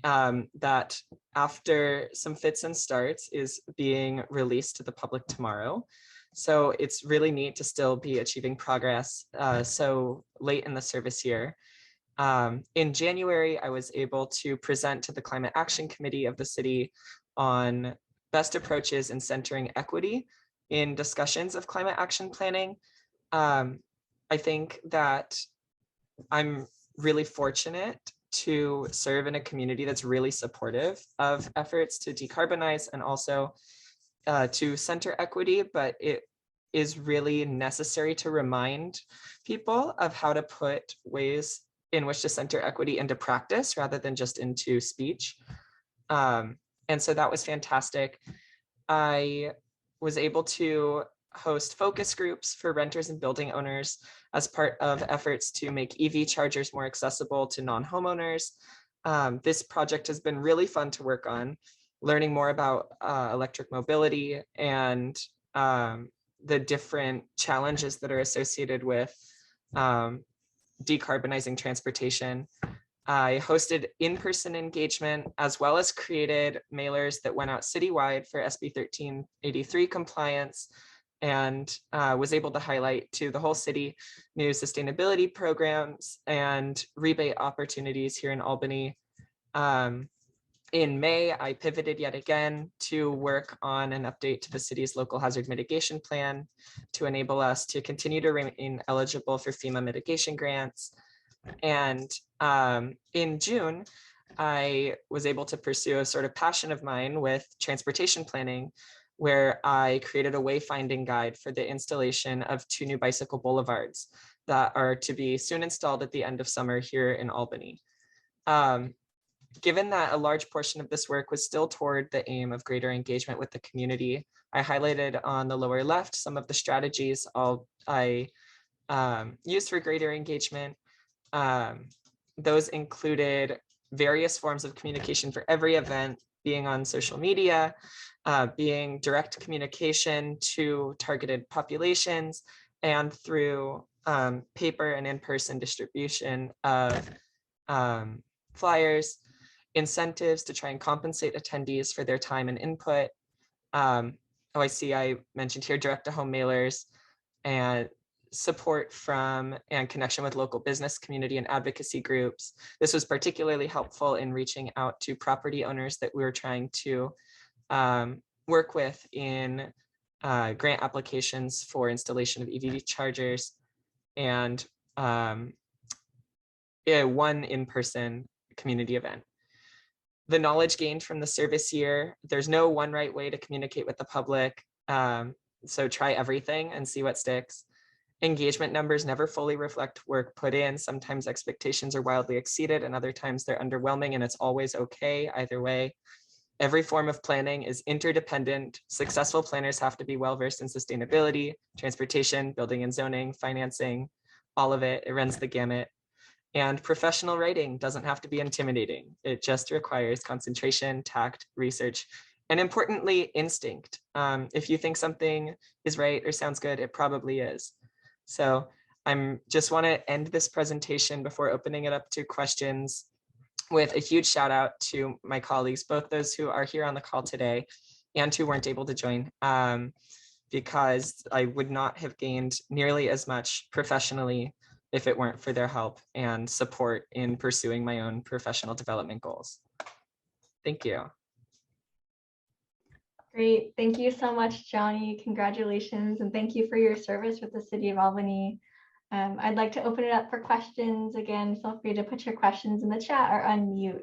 that, after some fits and starts, is being released to the public tomorrow. So it's really neat to still be achieving progress so late in the service year. In January, I was able to present to the Climate Action Committee of the city on best approaches in centering equity in discussions of climate action planning. I think that I'm really fortunate to serve in a community that's really supportive of efforts to decarbonize and also to center equity, but it is really necessary to remind people of how to put ways in which to center equity into practice rather than just into speech. And so that was fantastic. I was able to host focus groups for renters and building owners as part of efforts to make EV chargers more accessible to non-homeowners. This project has been really fun to work on, learning more about electric mobility and the different challenges that are associated with decarbonizing transportation. I hosted in-person engagement as well as created mailers that went out citywide for SB 1383 compliance, and was able to highlight to the whole city new sustainability programs and rebate opportunities here in Albany. In May, I pivoted yet again to work on an update to the city's local hazard mitigation plan to enable us to continue to remain eligible for FEMA mitigation grants. And in June, I was able to pursue a sort of passion of mine with transportation planning, where I created a wayfinding guide for the installation of 2 new bicycle boulevards that are to be soon installed at the end of summer here in Albany. Given that a large portion of this work was still toward the aim of greater engagement with the community, I highlighted on the lower left some of the strategies I used for greater engagement. Those included various forms of communication for every event, being on social media, being direct communication to targeted populations, and through paper and in-person distribution of flyers, incentives to try and compensate attendees for their time and input, OIC, I mentioned here, direct-to-home mailers and support from and connection with local business community and advocacy groups. This was particularly helpful in reaching out to property owners that we were trying to work with in grant applications for installation of EV chargers, and one in-person community event. The knowledge gained from the service year, there's no one right way to communicate with the public. So try everything and see what sticks. Engagement numbers never fully reflect work put in. Sometimes expectations are wildly exceeded and other times they're underwhelming, and it's always okay either way. Every form of planning is interdependent. Successful planners have to be well-versed in sustainability, transportation, building and zoning, financing, all of it. It runs the gamut. And professional writing doesn't have to be intimidating. It just requires concentration, tact, research, and importantly, instinct. If you think something is right or sounds good, it probably is. So I'm just want to end this presentation before opening it up to questions with a huge shout out to my colleagues, both those who are here on the call today and who weren't able to join, because I would not have gained nearly as much professionally if it weren't for their help and support in pursuing my own professional development goals. Thank you. Great. Thank you so much, Johnny. Congratulations. And thank you for your service with the City of Albany. I'd like to open it up for questions. Again, feel free to put your questions in the chat or unmute.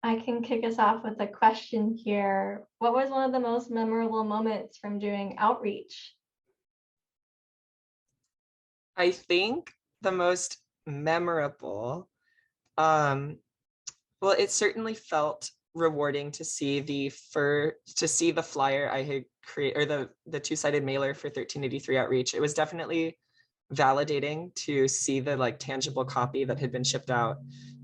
I can kick us off with a question here. What was one of the most memorable moments from doing outreach? I think the most memorable, well, it certainly felt rewarding to see the flyer I had created, or the two-sided mailer for 1383 outreach. It was definitely validating to see the like tangible copy that had been shipped out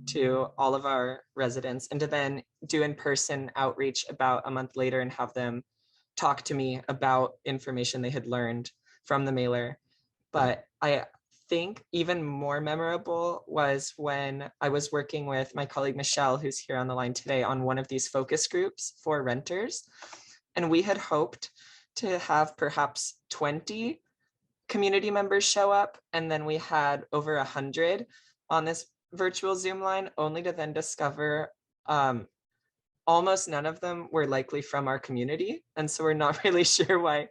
to all of our residents, and to then do in-person outreach about a month later and have them talk to me about information they had learned from the mailer. But I think even more memorable was when I was working with my colleague Michelle, who's here on the line today, on one of these focus groups for renters. And we had hoped to have perhaps 20 community members show up, and then we had over 100 on this virtual Zoom line, only to then discover almost none of them were likely from our community. And so we're not really sure why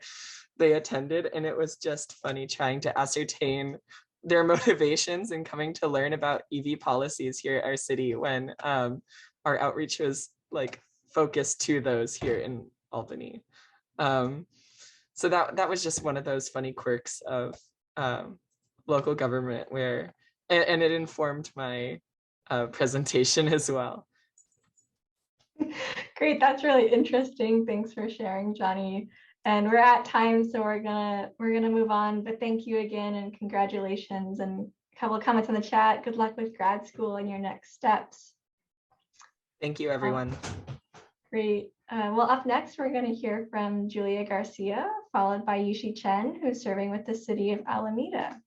they attended. And it was just funny trying to ascertain their motivations in coming to learn about EV policies here at our city when our outreach was like focused to those here in Albany. So that was just one of those funny quirks of local government where, and it informed my presentation as well. Great, that's really interesting. Thanks for sharing, Johnny. And we're at time, so we're gonna move on. But thank you again, and congratulations. And a couple of comments in the chat. Good luck with grad school and your next steps. Thank you, everyone. Great. Well, up next, we're going to hear from Julia Garcia, followed by Yushi Chen, who's serving with the City of Alameda.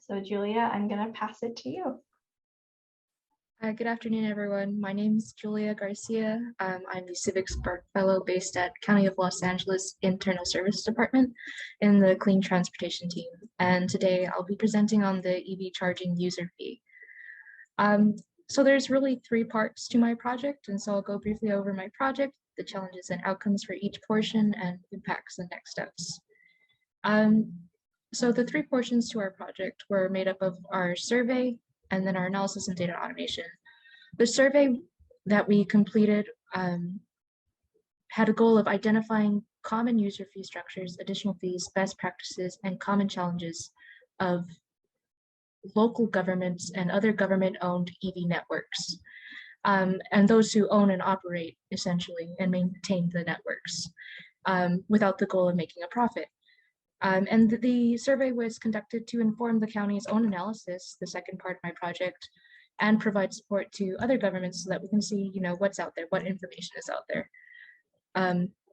So Julia, I'm going to pass it to you. Good afternoon, everyone. My name is Julia Garcia. I'm the CivicSpark Fellow based at County of Los Angeles Internal Service Department in the Clean Transportation team. And today I'll be presenting on the EV charging user fee. So there's really three parts to my project, and so I'll go briefly over my project, the challenges and outcomes for each portion, and impacts and next steps. So the three portions to our project were made up of our survey and then our analysis and data automation. The survey that we completed had a goal of identifying common user fee structures, additional fees, best practices, and common challenges of local governments and other government-owned EV networks, and those who own and operate essentially and maintain the networks without the goal of making a profit. And the survey was conducted to inform the county's own analysis, the second part of my project, and provide support to other governments so that we can see, what's out there, what information is out there.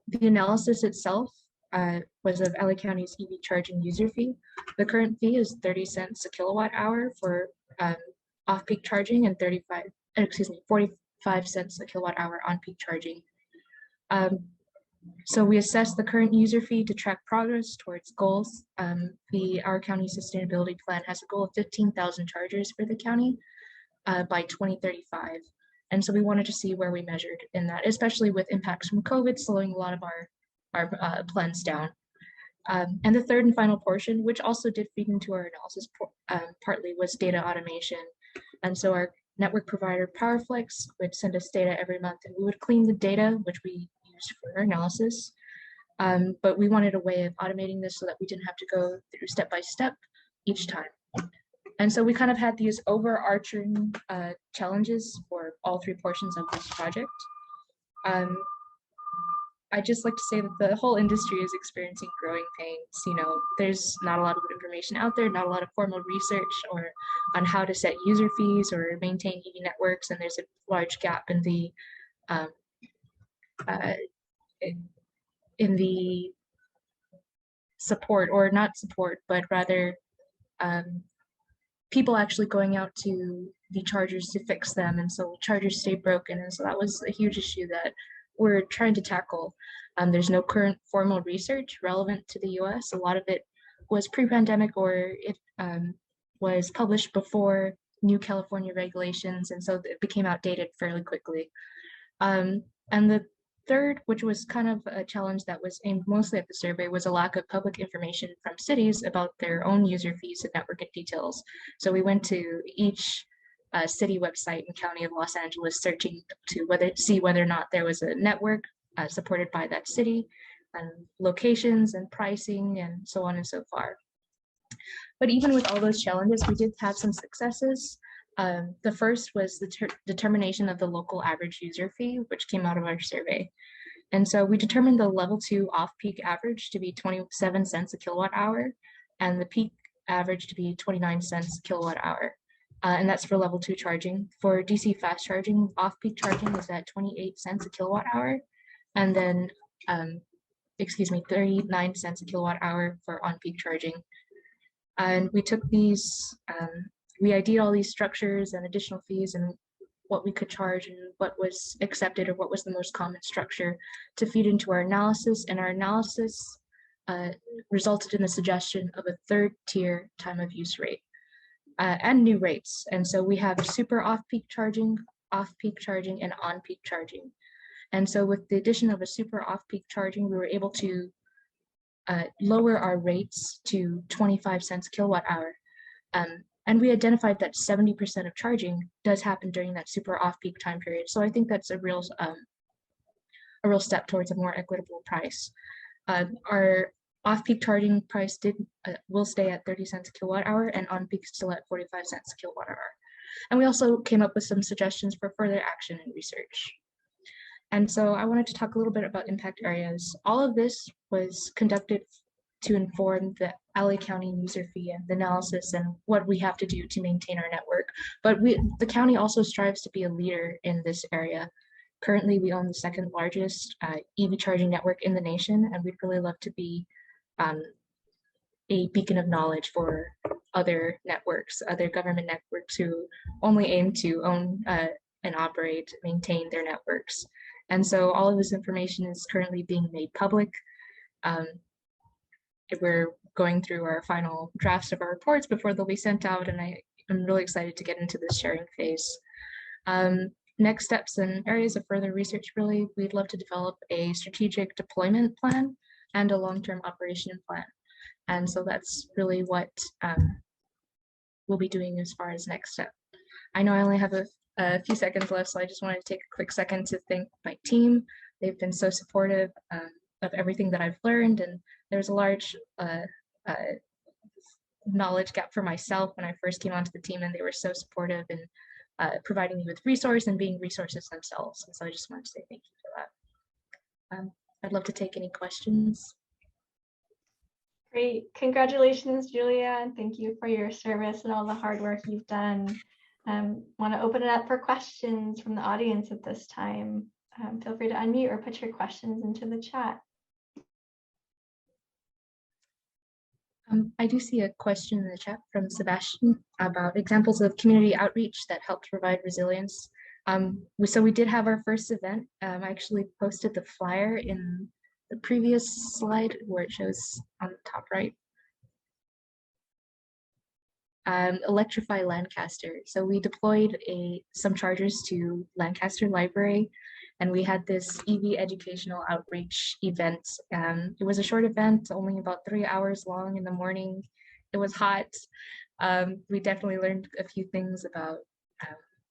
The analysis itself was of LA County's EV charging user fee. The current fee is 30 cents a kilowatt hour for off-peak charging and 45 cents a kilowatt hour on peak charging. So we assess the current user fee to track progress towards goals. Our county sustainability plan has a goal of 15,000 chargers for the county by 2035. And so we wanted to see where we measured in that, especially with impacts from COVID slowing a lot of our plans down. And the third and final portion, which also did feed into our analysis partly, was data automation. And so our network provider PowerFlex would send us data every month, and we would clean the data, which we used for our analysis. But we wanted a way of automating this so that we didn't have to go through step by step each time. And so we kind of had these overarching challenges for all three portions of this project. I'd just like to say that the whole industry is experiencing growing pains. You know, there's not a lot of information out there, not a lot of formal research or on how to set user fees or maintain EV networks, and there's a large gap in the support, or not support, but rather people actually going out to the chargers to fix them, and so chargers stay broken, and so that was a huge issue that we're trying to tackle. There's no current formal research relevant to the US. A lot of it was pre-pandemic, or it was published before new California regulations, and so it became outdated fairly quickly. And the third, which was kind of a challenge that was aimed mostly at the survey, was a lack of public information from cities about their own user fees and network details. So we went to each city website in County of Los Angeles, searching to see whether or not there was a network supported by that city, and locations and pricing and so on and so far. But even with all those challenges, we did have some successes. The first was the determination of the local average user fee, which came out of our survey. And so we determined the level 2 off-peak average to be 27 cents a kilowatt hour, and the peak average to be 29 cents a kilowatt hour. And that's for level 2 charging. For DC fast charging, off-peak charging is at 28 cents a kilowatt hour, and then, 39 cents a kilowatt hour for on-peak charging. And we took these, we ID'd all these structures and additional fees and what we could charge and what was accepted or what was the most common structure to feed into our analysis. And our analysis resulted in the suggestion of a third tier time of use rate and new rates. And so we have super off-peak charging, and on-peak charging. And so with the addition of a super off-peak charging, we were able to lower our rates to 25 cents a kilowatt hour. And we identified that 70% of charging does happen during that super off-peak time period. So I think that's a real step towards a more equitable price. Our off-peak charging price will stay at 30 cents a kilowatt hour, and on-peak still at 45 cents a kilowatt hour. And we also came up with some suggestions for further action and research. And so I wanted to talk a little bit about impact areas. All of this was conducted to inform the LA County user fee and the analysis and what we have to do to maintain our network. But the county also strives to be a leader in this area. Currently, we own the second largest EV charging network in the nation, and we'd really love to be a beacon of knowledge for other networks, other government networks who only aim to own and operate, maintain their networks. And so all of this information is currently being made public. We're going through our final drafts of our reports before they'll be sent out, and I'm really excited to get into this sharing phase. Next steps and areas of further research, really, we'd love to develop a strategic deployment plan and a long-term operation plan. And so that's really what we'll be doing as far as next step. I know I only have a few seconds left, so I just wanted to take a quick second to thank my team. They've been so supportive of everything that I've learned, and there's a large knowledge gap for myself when I first came onto the team, and they were so supportive in providing me with resource and being resources themselves. And so I just wanted to say thank you for that. I'd love to take any questions. Great. Congratulations, Julia, and thank you for your service and all the hard work you've done. Want to open it up for questions from the audience at this time. Feel free to unmute or put your questions into the chat. I do see a question in the chat from Sebastian about examples of community outreach that helped provide resilience. So we did have our first event. I actually posted the flyer in the previous slide where it shows on the top right. Electrify Lancaster. So we deployed some chargers to Lancaster Library, and we had this EV educational outreach event. It was a short event, only about 3 hours long in the morning. It was hot. We definitely learned a few things about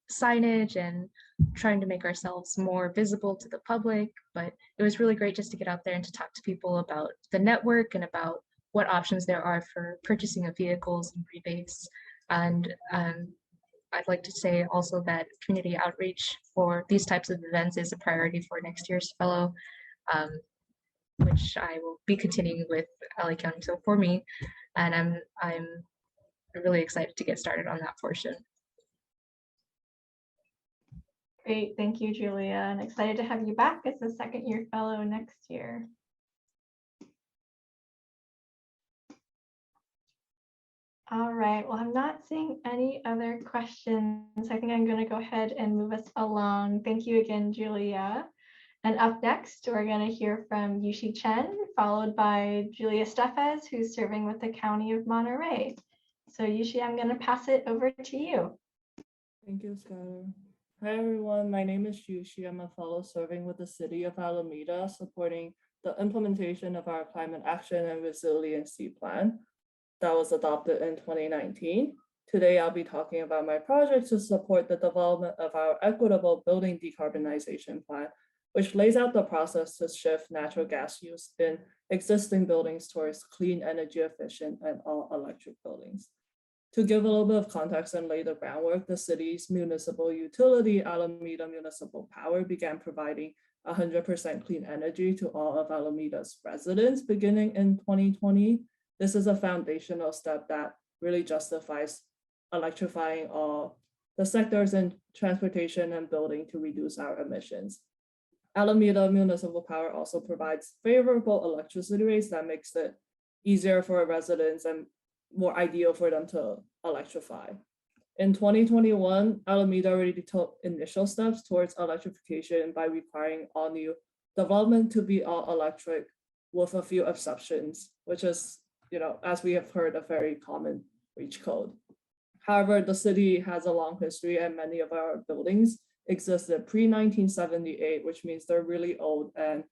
signage and trying to make ourselves more visible to the public, but it was really great just to get out there and to talk to people about the network and about what options there are for purchasing of vehicles and rebates. And I'd like to say also that community outreach for these types of events is a priority for next year's fellow, which I will be continuing with LA County. So for me, and I'm really excited to get started on that portion. Great, thank you, Julia, and excited to have you back as a second-year fellow next year. All right, well, I'm not seeing any other questions. I think I'm going to go ahead and move us along. Thank you again, Julia. And up next, we're going to hear from Yushi Chen, followed by Julia Steffes, who's serving with the County of Monterey. So Yushi, I'm going to pass it over to you. Thank you, Skylar. Hi, everyone. My name is Yushi. I'm a fellow serving with the City of Alameda, supporting the implementation of our Climate Action and Resiliency Plan that was adopted in 2019. Today, I'll be talking about my project to support the development of our Equitable Building Decarbonization Plan, which lays out the process to shift natural gas use in existing buildings towards clean, energy efficient, and all-electric buildings. To give a little bit of context and lay the groundwork, the city's municipal utility, Alameda Municipal Power, began providing 100% clean energy to all of Alameda's residents beginning in 2020. This is a foundational step that really justifies electrifying all the sectors in transportation and building to reduce our emissions. Alameda Municipal Power also provides favorable electricity rates that makes it easier for residents and more ideal for them to electrify. In 2021, Alameda already took initial steps towards electrification by requiring all new development to be all electric with a few exceptions, which is, as we have heard, a very common breach code. However, the city has a long history and many of our buildings existed pre-1978, which means they're really old and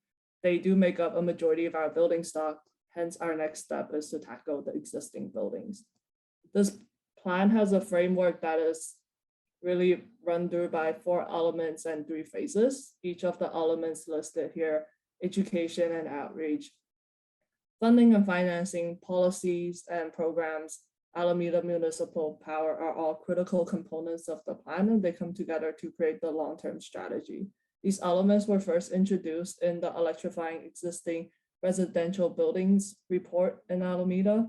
they do make up a majority of our building stock. Hence, our next step is to tackle the existing buildings. This plan has a framework that is really run through by 4 elements and 3 phases. Each of the elements listed here, education and outreach, funding and financing, policies and programs, Alameda Municipal Power are all critical components of the plan, and they come together to create the long-term strategy. These elements were first introduced in the Electrifying Existing Residential Buildings report in Alameda,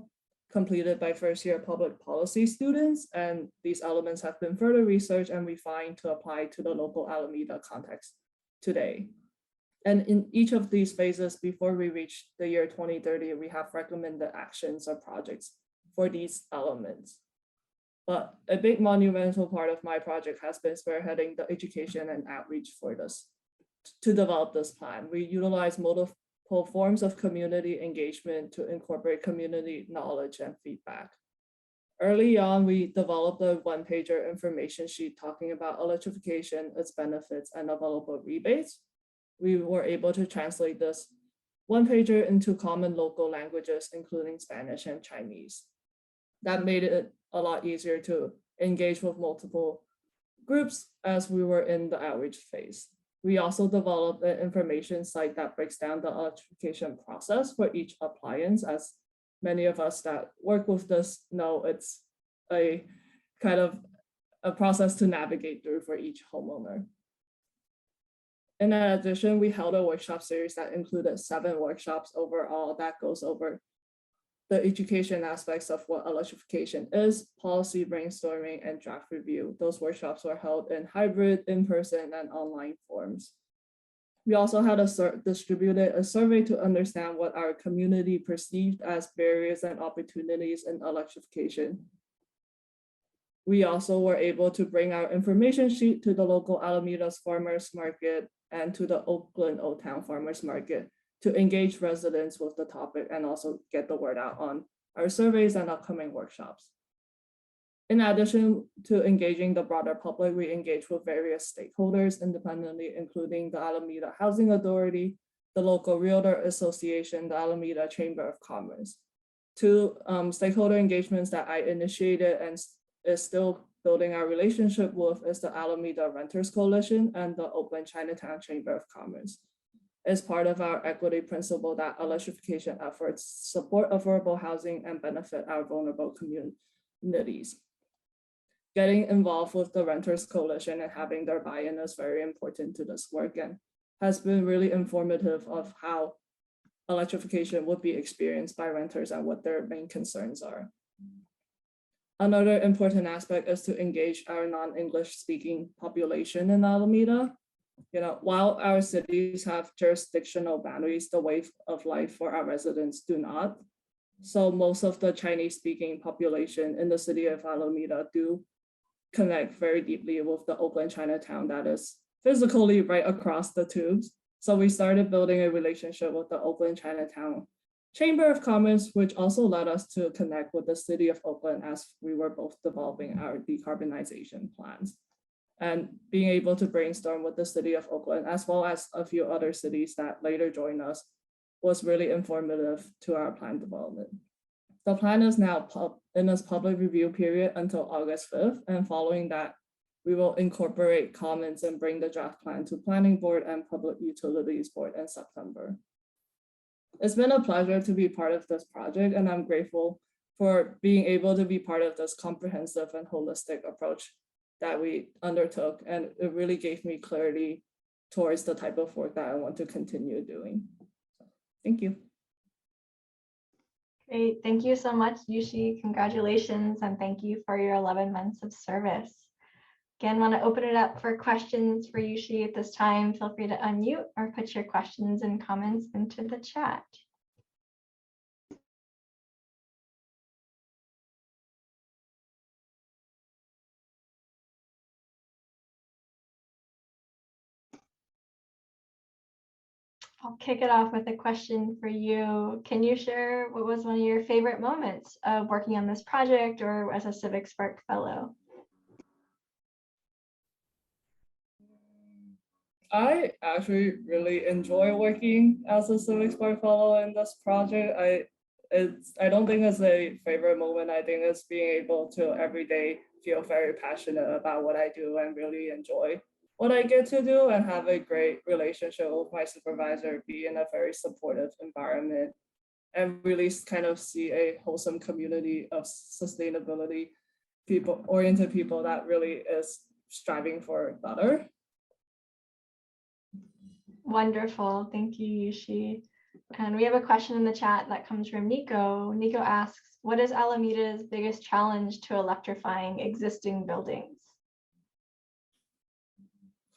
completed by first-year public policy students, and these elements have been further researched and refined to apply to the local Alameda context today. And in each of these phases, before we reach the year 2030, we have recommended actions or projects for these elements. But a big monumental part of my project has been spearheading the education and outreach for this, to develop this plan. We utilize multiple forms of community engagement to incorporate community knowledge and feedback. Early on, we developed a 1-pager information sheet talking about electrification, its benefits, and available rebates. We were able to translate this 1-pager into common local languages, including Spanish and Chinese. That made it a lot easier to engage with multiple groups as we were in the outreach phase. We also developed an information site that breaks down the electrification process for each appliance. As many of us that work with this know, it's a kind of a process to navigate through for each homeowner. In addition, we held a workshop series that included 7 workshops overall that goes over the education aspects of what electrification is, policy brainstorming, and draft review. Those workshops were held in hybrid, in-person, and online forms. We also had distributed a survey to understand what our community perceived as barriers and opportunities in electrification. We also were able to bring our information sheet to the local Alameda's farmers market and to the Oakland Old Town Farmers Market to engage residents with the topic and also get the word out on our surveys and upcoming workshops. In addition to engaging the broader public, we engaged with various stakeholders independently, including the Alameda Housing Authority, the local Realtor Association, the Alameda Chamber of Commerce. Two stakeholder engagements that I initiated and is still building our relationship with is the Alameda Renters Coalition and the Oakland Chinatown Chamber of Commerce. As part of our equity principle that electrification efforts support affordable housing and benefit our vulnerable communities. Getting involved with the Renters Coalition and having their buy-in is very important to this work and has been really informative of how electrification would be experienced by renters and what their main concerns are. Another important aspect is to engage our non-English speaking population in Alameda. While our cities have jurisdictional boundaries, the way of life for our residents do not. So most of the Chinese speaking population in the city of Alameda do connect very deeply with the Oakland Chinatown that is physically right across the tubes. So we started building a relationship with the Oakland Chinatown Chamber of Commerce, which also led us to connect with the city of Oakland as we were both developing our decarbonization plans. And being able to brainstorm with the city of Oakland, as well as a few other cities that later joined us, was really informative to our plan development. The plan is now in its public review period until August 5th, and following that, we will incorporate comments and bring the draft plan to Planning Board and Public Utilities Board in September. It's been a pleasure to be part of this project, and I'm grateful for being able to be part of this comprehensive and holistic approach that we undertook, and it really gave me clarity towards the type of work that I want to continue doing. So, thank you. Great, thank you so much, Yushi. Congratulations, and thank you for your 11 months of service. Again, want to open it up for questions for Yushi at this time. Feel free to unmute or put your questions and comments into the chat. I'll kick it off with a question for you. Can you share what was one of your favorite moments of working on this project or as a CivicSpark fellow? I actually really enjoy working as a CivicSpark fellow in this project. I don't think it's a favorite moment. I think it's being able to every day feel very passionate about what I do and really enjoy what I get to do and have a great relationship with my supervisor, be in a very supportive environment, and really kind of see a wholesome community of sustainability oriented people that really is striving for better. Wonderful, thank you, Yushi. And we have a question in the chat that comes from Nico. Nico asks, what is Alameda's biggest challenge to electrifying existing buildings?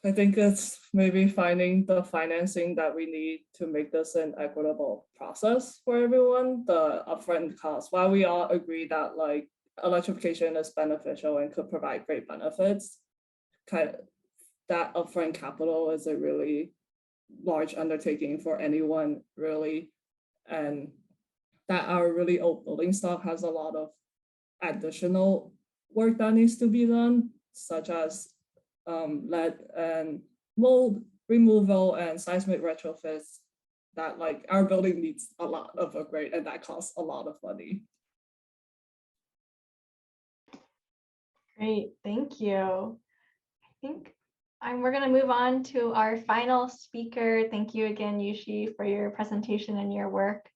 I think it's maybe finding the financing that we need to make this an equitable process for everyone, the upfront cost. While we all agree that like electrification is beneficial and could provide great benefits, that upfront capital is a really large undertaking for anyone really, and that our really old building stock has a lot of additional work that needs to be done, such as lead and mold removal and seismic retrofits that like our building needs a lot of upgrade, and that costs a lot of money. Great, thank you. I think we're going to move on to our final speaker. Thank you again, Yushi, for your presentation and your work.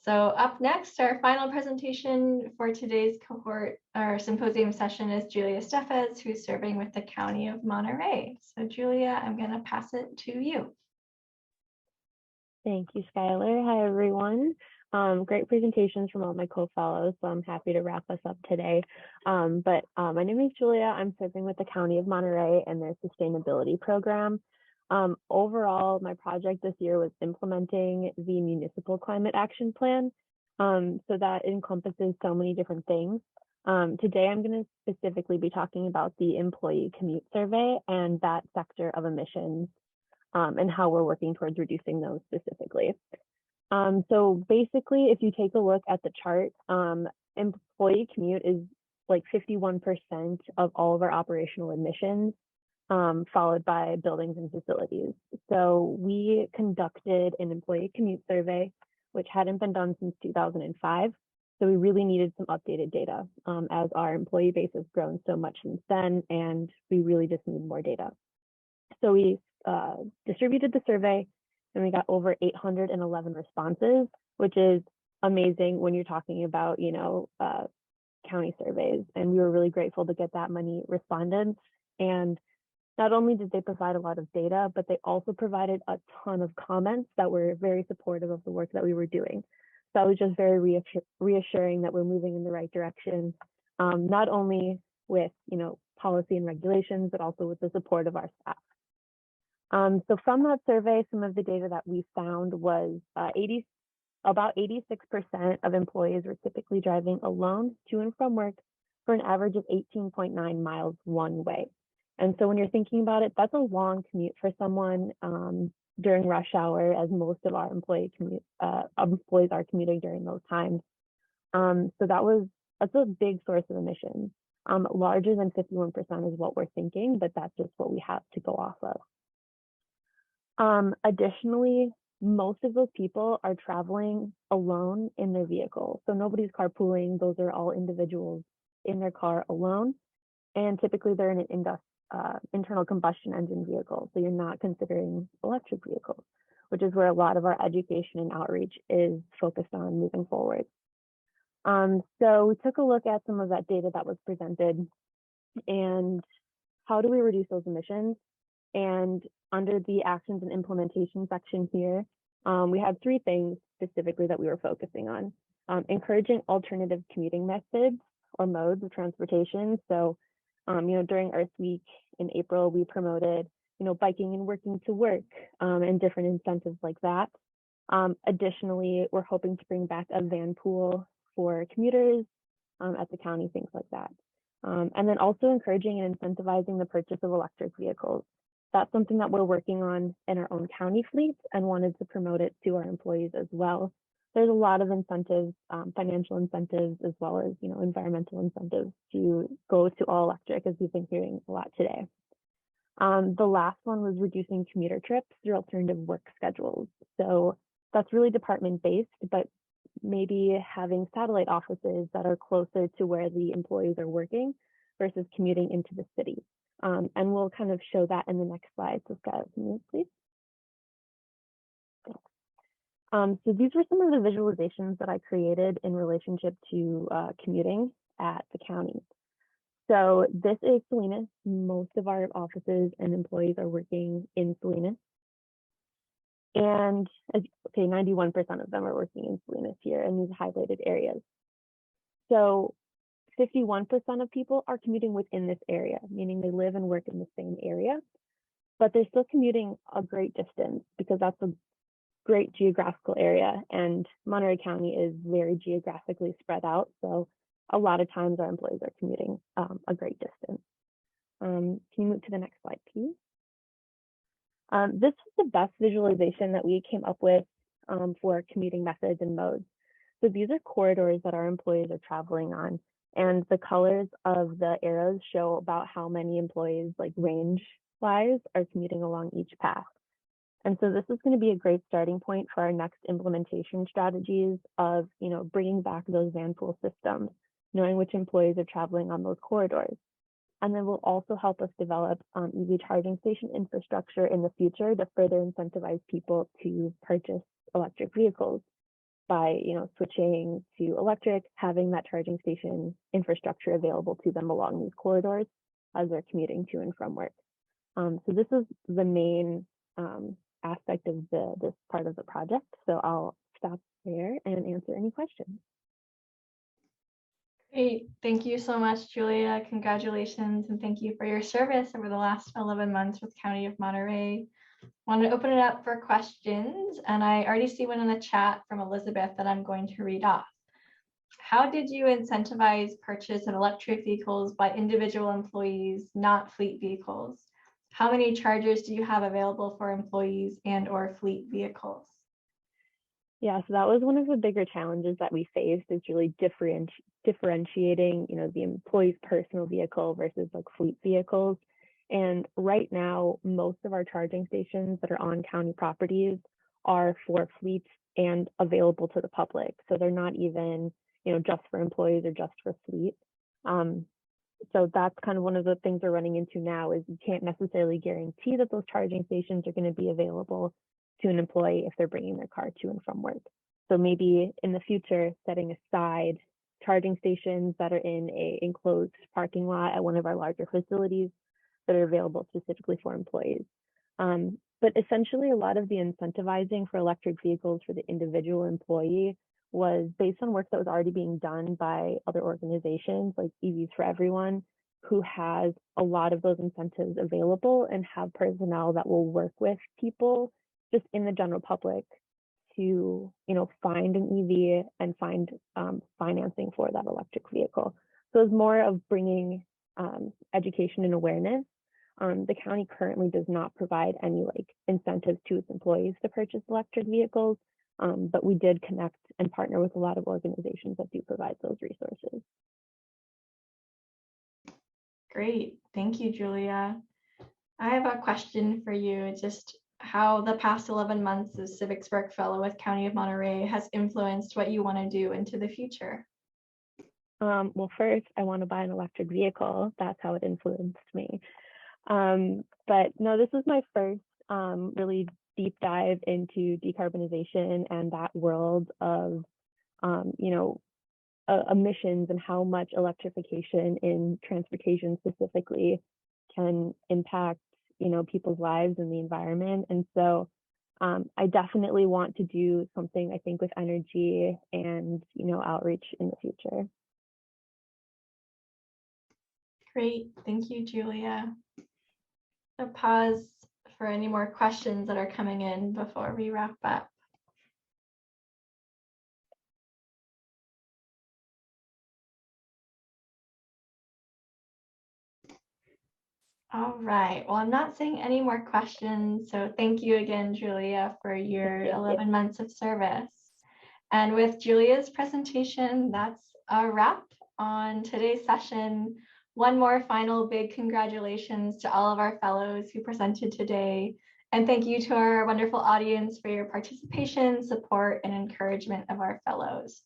So up next, our final presentation for today's cohort or symposium session is Julia Steffes, who's serving with the County of Monterey. So Julia, I'm going to pass it to you. Thank you, Skylar. Hi, everyone. Great presentations from all my co-fellows, so I'm happy to wrap us up today. My name is Julia. I'm serving with the County of Monterey and their sustainability program. Overall, my project this year was implementing the Municipal Climate Action Plan. So that encompasses so many different things. Today, I'm going to specifically be talking about the employee commute survey and that sector of emissions and how we're working towards reducing those specifically. So basically, if you take a look at the chart, employee commute is like 51% of all of our operational emissions, followed by buildings and facilities. So we conducted an employee commute survey, which hadn't been done since 2005. So we really needed some updated data as our employee base has grown so much since then, and we really just need more data. So we distributed the survey and we got over 811 responses, which is amazing when you're talking about, county surveys. And we were really grateful to get that many respondents. And not only did they provide a lot of data, but they also provided a ton of comments that were very supportive of the work that we were doing. So that was just very reassuring that we're moving in the right direction, not only with policy and regulations, but also with the support of our staff. So from that survey, some of the data that we found was about 86% of employees were typically driving alone to and from work for an average of 18.9 miles one way. And so when you're thinking about it, that's a long commute for someone during rush hour, as most of our employees are commuting during those times. So that's a big source of emissions. Larger than 51% is what we're thinking, but that's just what we have to go off of. Additionally, most of those people are traveling alone in their vehicle. So nobody's carpooling. Those are all individuals in their car alone. And typically they're in an internal combustion engine vehicle. So you're not considering electric vehicles, which is where a lot of our education and outreach is focused on moving forward. So we took a look at some of that data that was presented and how do we reduce those emissions? And under the actions and implementation section here, we had 3 things specifically that we were focusing on. Encouraging alternative commuting methods or modes of transportation. So, during Earth Week in April, we promoted, biking and working to work and different incentives like that. Additionally, we're hoping to bring back a van pool for commuters at the county, things like that. And then also encouraging and incentivizing the purchase of electric vehicles. That's something that we're working on in our own county fleet and wanted to promote it to our employees as well. There's a lot of incentives, financial incentives, as well as environmental incentives to go to all electric, as we've been hearing a lot today. The last one was reducing commuter trips through alternative work schedules. So that's really department-based, but maybe having satellite offices that are closer to where the employees are working versus commuting into the city. And we'll kind of show that in the next slide. So Scott, please. So these were some of the visualizations that I created in relationship to commuting at the county. So this is Salinas. Most of our offices and employees are working in Salinas. And 91% of them are working in Salinas here in these highlighted areas. So 51% of people are commuting within this area, meaning they live and work in the same area, but they're still commuting a great distance because that's a great geographical area, and Monterey County is very geographically spread out. So a lot of times our employees are commuting a great distance. Can you move to the next slide, please? This is the best visualization that we came up with for commuting methods and modes. So these are corridors that our employees are traveling on, and the colors of the arrows show about how many employees, like range-wise, are commuting along each path. And so this is going to be a great starting point for our next implementation strategies of, bringing back those van pool systems, knowing which employees are traveling on those corridors. And then will also help us develop EV charging station infrastructure in the future to further incentivize people to purchase electric vehicles by, switching to electric, having that charging station infrastructure available to them along these corridors as they're commuting to and from work. So this is the main aspect of this part of the project. So I'll stop there and answer any questions. Great. Thank you so much, Julia. Congratulations, and thank you for your service over the last 11 months with County of Monterey. Want to open it up for questions, and I already see one in the chat from Elizabeth that I'm going to read off. How did you incentivize purchase of electric vehicles by individual employees, not fleet vehicles? How many chargers do you have available for employees and or fleet vehicles? Yeah, so that was one of the bigger challenges that we faced, is really differentiating, the employee's personal vehicle versus like fleet vehicles. And right now, most of our charging stations that are on county properties are for fleets and available to the public. So they're not even, just for employees or just for fleet. So that's kind of one of the things we're running into now, is you can't necessarily guarantee that those charging stations are going to be available to an employee if they're bringing their car to and from work. So maybe in the future, setting aside charging stations that are in a enclosed parking lot at one of our larger facilities that are available specifically for employees. But essentially, a lot of the incentivizing for electric vehicles for the individual employee was based on work that was already being done by other organizations like EVs for Everyone, who has a lot of those incentives available and have personnel that will work with people just in the general public to, find an EV and find financing for that electric vehicle. So it's more of bringing education and awareness. The county currently does not provide any incentives to its employees to purchase electric vehicles, but we did connect and partner with a lot of organizations that do provide those resources. Great, thank you, Julia. I have a question for you, just how the past 11 months as CivicSpark Fellow with County of Monterey has influenced what you want to do into the future. Well, first, I want to buy an electric vehicle. That's how it influenced me. But no, this was my first really deep dive into decarbonization and that world of, emissions and how much electrification in transportation specifically can impact, people's lives and the environment. And so I definitely want to do something, I think, with energy and, outreach in the future. Great, thank you, Julia. I'll pause for any more questions that are coming in before we wrap up. All right, well, I'm not seeing any more questions, so thank you again, Julia, for your 11 months of service. And with Julia's presentation, that's a wrap on today's session. One more final big congratulations to all of our fellows who presented today. And thank you to our wonderful audience for your participation, support, and encouragement of our fellows.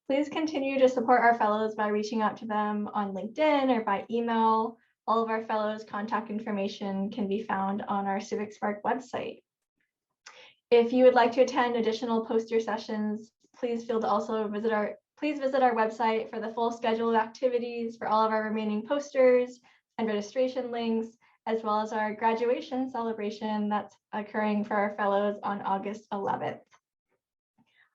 Please continue to support our fellows by reaching out to them on LinkedIn or by email. All of our fellows' contact information can be found on our CivicSpark website. If you would like to attend additional poster sessions, please visit our website for the full schedule of activities for all of our remaining posters and registration links, as well as our graduation celebration that's occurring for our fellows on August 11th.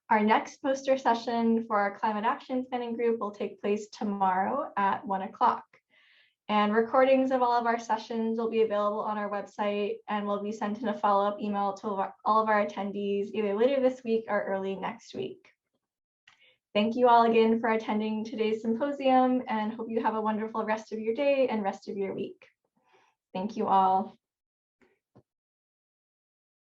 Our next poster session for our climate action planning group will take place tomorrow at 1 o'clock. And recordings of all of our sessions will be available on our website and will be sent in a follow-up email to all of our attendees either later this week or early next week. Thank you all again for attending today's symposium, and hope you have a wonderful rest of your day and rest of your week. Thank you all.